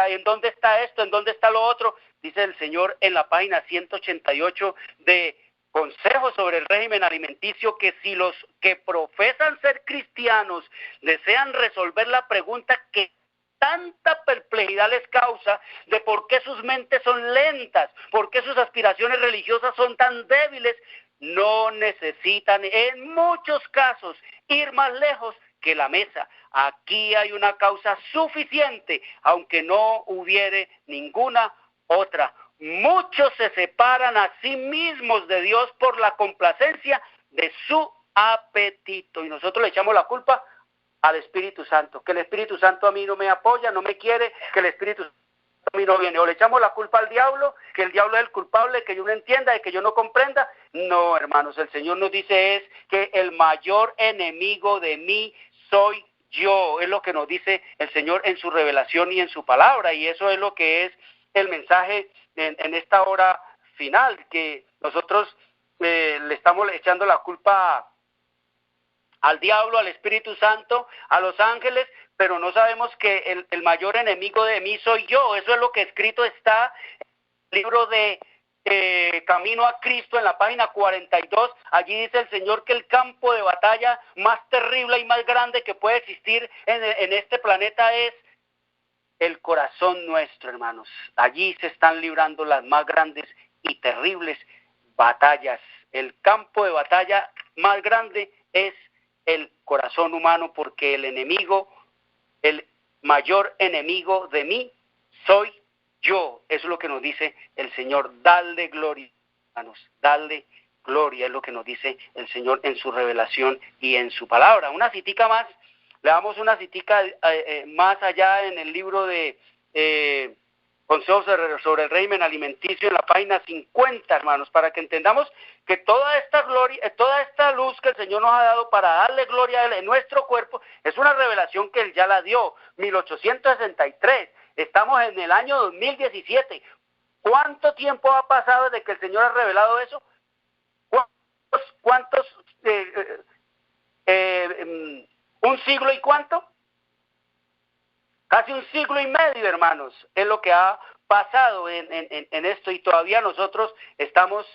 en dónde está esto, en dónde está lo otro. Dice el Señor en la página 188 de Consejos sobre el régimen alimenticio, que si los que profesan ser cristianos desean resolver la pregunta que tanta perplejidad les causa de por qué sus mentes son lentas, por qué sus aspiraciones religiosas son tan débiles, no necesitan en muchos casos ir más lejos que la mesa. Aquí hay una causa suficiente, aunque no hubiere ninguna otra. Muchos se separan a sí mismos de Dios por la complacencia de su apetito. Y nosotros le echamos la culpa al Espíritu Santo, que el Espíritu Santo a mí no me apoya, no me quiere, que el Espíritu Santo a mí no viene. O le echamos la culpa al diablo, que el diablo es el culpable, que yo no entienda y que yo no comprenda. No, hermanos, el Señor nos dice es que el mayor enemigo de mí soy yo. Es lo que nos dice el Señor en su revelación y en su palabra, y eso es lo que es el mensaje en esta hora final, que nosotros le estamos echando la culpa al diablo, al Espíritu Santo, a los ángeles, pero no sabemos que el mayor enemigo de mí soy yo. Eso es lo que escrito está en el libro de Camino a Cristo, en la página 42. Allí dice el Señor que el campo de batalla más terrible y más grande que puede existir en este planeta es el corazón nuestro, hermanos. Allí se están librando las más grandes y terribles batallas. El campo de batalla más grande es el corazón humano, porque el enemigo, el mayor enemigo de mí soy yo. Eso es lo que nos dice el Señor. Dale gloria, hermanos, dale gloria, es lo que nos dice el Señor en su revelación y en su palabra. Una citica más, le damos una citica más allá en el libro de Consejos sobre el régimen alimenticio, en la página 50, hermanos, para que entendamos que toda esta gloria, toda esta luz que el Señor nos ha dado para darle gloria a Él en nuestro cuerpo, es una revelación que Él ya la dio, 1863, estamos en el año 2017. ¿Cuánto tiempo ha pasado desde que el Señor ha revelado eso? ¿Cuántos ¿un siglo y cuánto? Casi un siglo y medio, hermanos, es lo que ha pasado en esto, y todavía nosotros estamos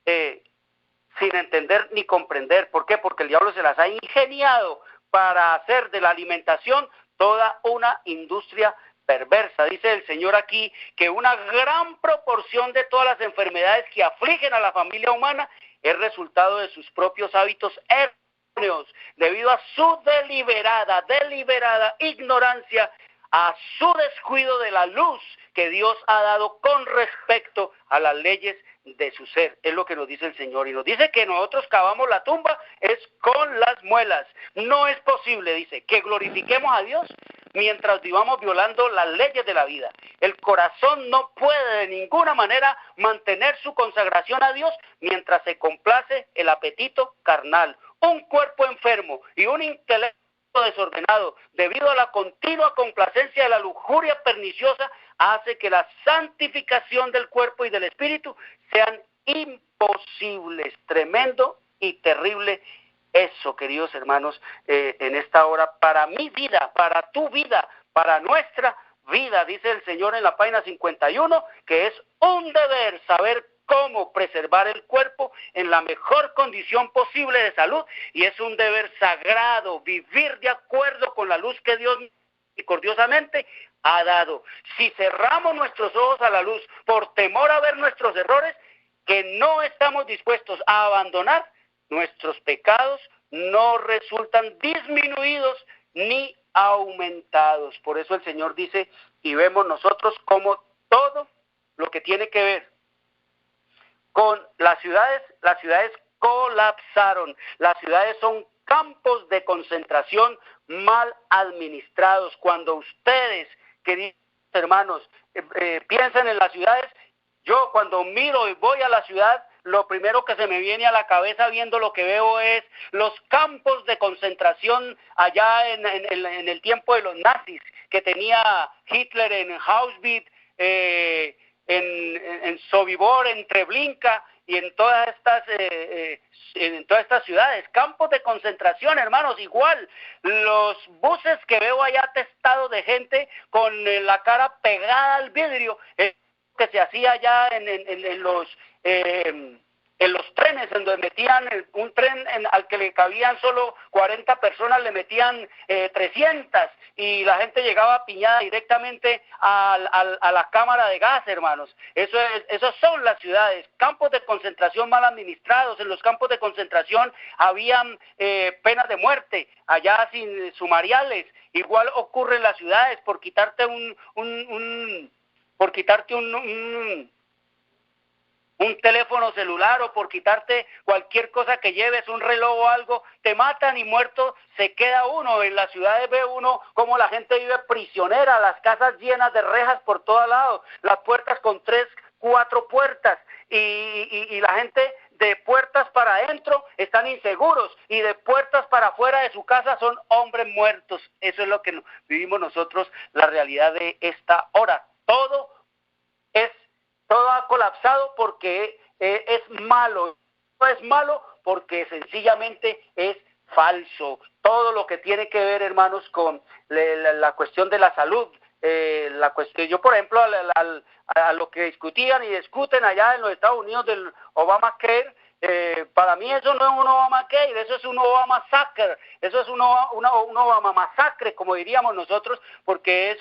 sin entender ni comprender. ¿Por qué? Porque el diablo se las ha ingeniado para hacer de la alimentación toda una industria perversa. Dice el Señor aquí que una gran proporción de todas las enfermedades que afligen a la familia humana es resultado de sus propios hábitos erróneos, debido a su deliberada ignorancia, a su descuido de la luz que Dios ha dado con respecto a las leyes de su ser. Es lo que nos dice el Señor, y nos dice que nosotros cavamos la tumba es con las muelas. No es posible, dice, que glorifiquemos a Dios mientras vivamos violando las leyes de la vida. El corazón no puede de ninguna manera mantener su consagración a Dios mientras se complace el apetito carnal. Un cuerpo enfermo y un intelecto desordenado debido a la continua complacencia de la lujuria perniciosa hace que la santificación del cuerpo y del espíritu sean imposibles. Tremendo y terrible eso, queridos hermanos, en esta hora, para mi vida, para tu vida, para nuestra vida. Dice el Señor en la página 51 que es un deber saber cómo preservar el cuerpo en la mejor condición posible de salud, y es un deber sagrado vivir de acuerdo con la luz que Dios misericordiosamente ha dado. Si cerramos nuestros ojos a la luz por temor a ver nuestros errores, que no estamos dispuestos a abandonar, nuestros pecados no resultan disminuidos ni aumentados. Por eso el Señor dice, y vemos nosotros como todo lo que tiene que ver con las ciudades colapsaron. Las ciudades son campos de concentración mal administrados. Cuando ustedes, queridos hermanos, piensan en las ciudades, yo cuando miro y voy a la ciudad, lo primero que se me viene a la cabeza viendo lo que veo es los campos de concentración allá en el tiempo de los nazis, que tenía Hitler en Auschwitz, en Sobibor, en Treblinka y en todas estas ciudades, campos de concentración, hermanos. Igual los buses que veo allá atestados de gente con la cara pegada al vidrio, que se hacía allá en en los trenes, en donde metían un tren al que le cabían solo 40 personas, le metían 300, y la gente llegaba piñada directamente a la cámara de gas, hermanos. Esas son las ciudades, campos de concentración mal administrados. En los campos de concentración habían penas de muerte, allá sin sumariales. Igual ocurre en las ciudades, por quitarte un teléfono celular, o por quitarte cualquier cosa que lleves, un reloj o algo, te matan y muerto se queda uno. En las ciudades ve uno cómo la gente vive prisionera, las casas llenas de rejas por todos lados, las puertas con 3, 4 puertas, y la gente de puertas para adentro están inseguros, y de puertas para afuera de su casa son hombres muertos. Eso es lo que vivimos nosotros, la realidad de esta hora. Todo ha colapsado porque es malo. No es malo porque sencillamente es falso. Todo lo que tiene que ver, hermanos, con la cuestión de la salud, la cuestión, yo por ejemplo, a lo que discutían y discuten allá en los Estados Unidos del Obamacare, para mí eso no es un Obamacare, eso es un Obamacare, eso es un Obama masacre, como diríamos nosotros, porque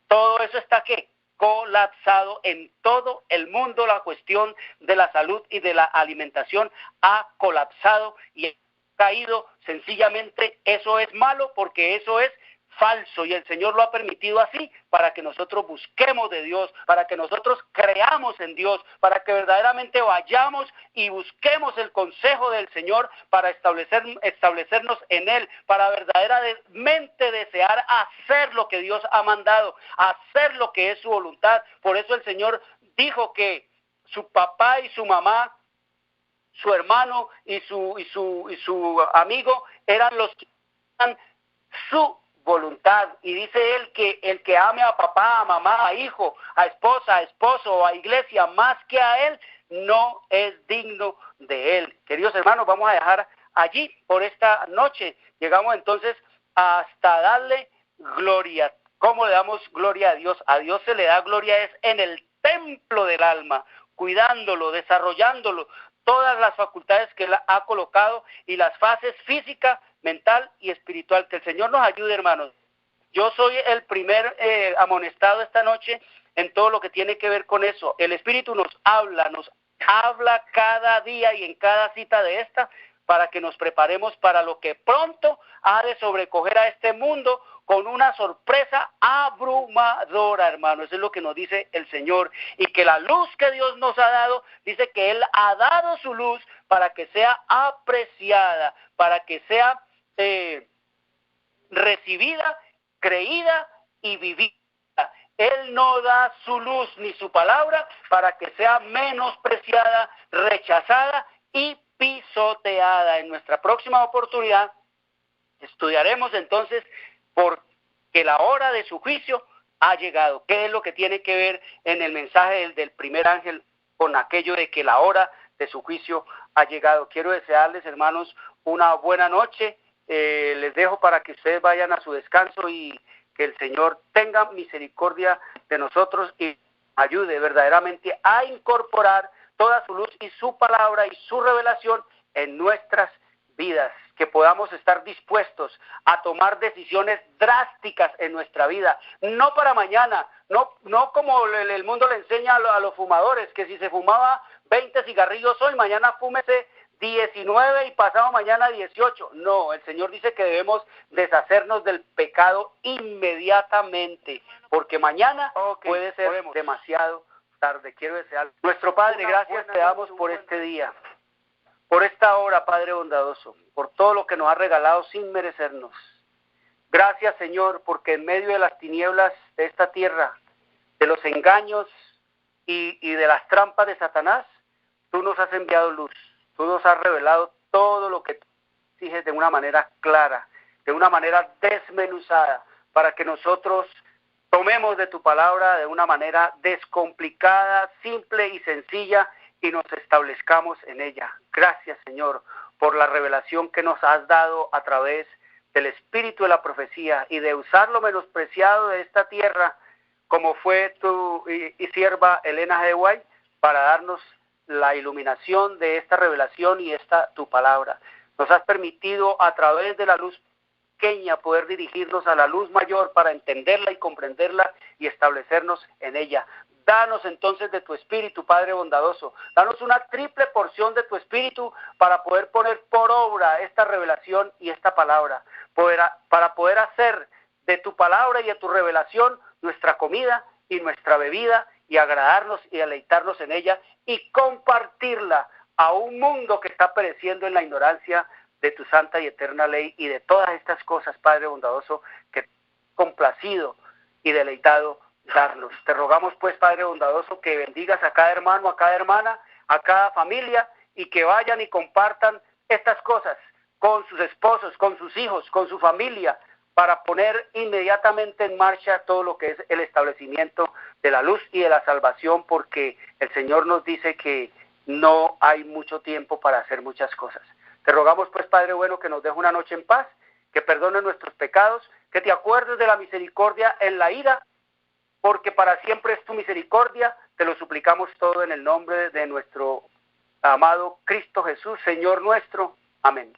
todo eso está ¿qué? Colapsado en todo el mundo. La cuestión de la salud y de la alimentación ha colapsado y ha caído. Sencillamente eso es malo porque eso es falso, y el Señor lo ha permitido así para que nosotros busquemos de Dios, para que nosotros creamos en Dios, para que verdaderamente vayamos y busquemos el consejo del Señor para establecernos en Él, para verdaderamente desear hacer lo que Dios ha mandado, hacer lo que es su voluntad. Por eso el Señor dijo que su papá y su mamá, su hermano y su amigo eran los que eran su voluntad, y dice él que el que ame a papá, a mamá, a hijo, a esposa, a esposo o a iglesia más que a él, no es digno de él. Queridos hermanos, vamos a dejar allí por esta noche. Llegamos entonces hasta darle gloria. ¿Cómo le damos gloria a Dios? A Dios se le da gloria es en el templo del alma, cuidándolo, desarrollándolo, todas las facultades que Él ha colocado y las fases física, mental y espiritual. Que el Señor nos ayude, hermanos. Yo soy el primer amonestado esta noche en todo lo que tiene que ver con eso. El Espíritu nos habla cada día y en cada cita de esta, para que nos preparemos para lo que pronto ha de sobrecoger a este mundo con una sorpresa abrumadora, hermano. Eso es lo que nos dice el Señor. Y que la luz que Dios nos ha dado, dice que Él ha dado su luz para que sea apreciada, para que sea recibida, creída y vivida. Él no da su luz ni su palabra para que sea menospreciada, rechazada y pisoteada. En nuestra próxima oportunidad estudiaremos entonces porque la hora de su juicio ha llegado. ¿Qué es lo que tiene que ver en el mensaje del primer ángel con aquello de que la hora de su juicio ha llegado? Quiero desearles, hermanos, una buena noche. Les dejo para que ustedes vayan a su descanso y que el Señor tenga misericordia de nosotros y ayude verdaderamente a incorporar toda su luz y su palabra y su revelación en nuestras vidas, que podamos estar dispuestos a tomar decisiones drásticas en nuestra vida, no para mañana, no como el mundo le enseña a los fumadores, que si se fumaba 20 cigarrillos hoy, mañana fúmese 19 y pasado mañana 18. No, el Señor dice que debemos deshacernos del pecado inmediatamente, porque mañana puede ser demasiado tarde. Quiero desear, nuestro Padre, gracias te damos por este día, por esta hora, Padre bondadoso, por todo lo que nos ha regalado sin merecernos. Gracias, Señor, porque en medio de las tinieblas de esta tierra, de los engaños y de las trampas de Satanás, tú nos has enviado luz. Tú nos has revelado todo lo que tú exiges de una manera clara, de una manera desmenuzada, para que nosotros tomemos de tu palabra de una manera descomplicada, simple y sencilla, y nos establezcamos en ella. Gracias, Señor, por la revelación que nos has dado a través del espíritu de la profecía y de usar lo menospreciado de esta tierra, como fue tu y sierva Elena G. White, para darnos la iluminación de esta revelación y esta tu palabra. Nos has permitido a través de la luz pequeña poder dirigirnos a la luz mayor para entenderla y comprenderla y establecernos en ella. Danos entonces de tu Espíritu, Padre bondadoso. Danos una triple porción de tu Espíritu para poder poner por obra esta revelación y esta palabra. Para poder hacer de tu palabra y de tu revelación nuestra comida y nuestra bebida y agradarnos y deleitarnos en ella y compartirla a un mundo que está pereciendo en la ignorancia de tu santa y eterna ley y de todas estas cosas, Padre bondadoso, que complacido y deleitado darnos. Te rogamos pues, Padre bondadoso, que bendigas a cada hermano, a cada hermana, a cada familia y que vayan y compartan estas cosas con sus esposos, con sus hijos, con su familia, para poner inmediatamente en marcha todo lo que es el establecimiento de la luz y de la salvación, porque el Señor nos dice que no hay mucho tiempo para hacer muchas cosas. Te rogamos pues, Padre bueno, que nos deje una noche en paz, que perdones nuestros pecados, que te acuerdes de la misericordia en la ira, porque para siempre es tu misericordia. Te lo suplicamos todo en el nombre de nuestro amado Cristo Jesús, Señor nuestro. Amén.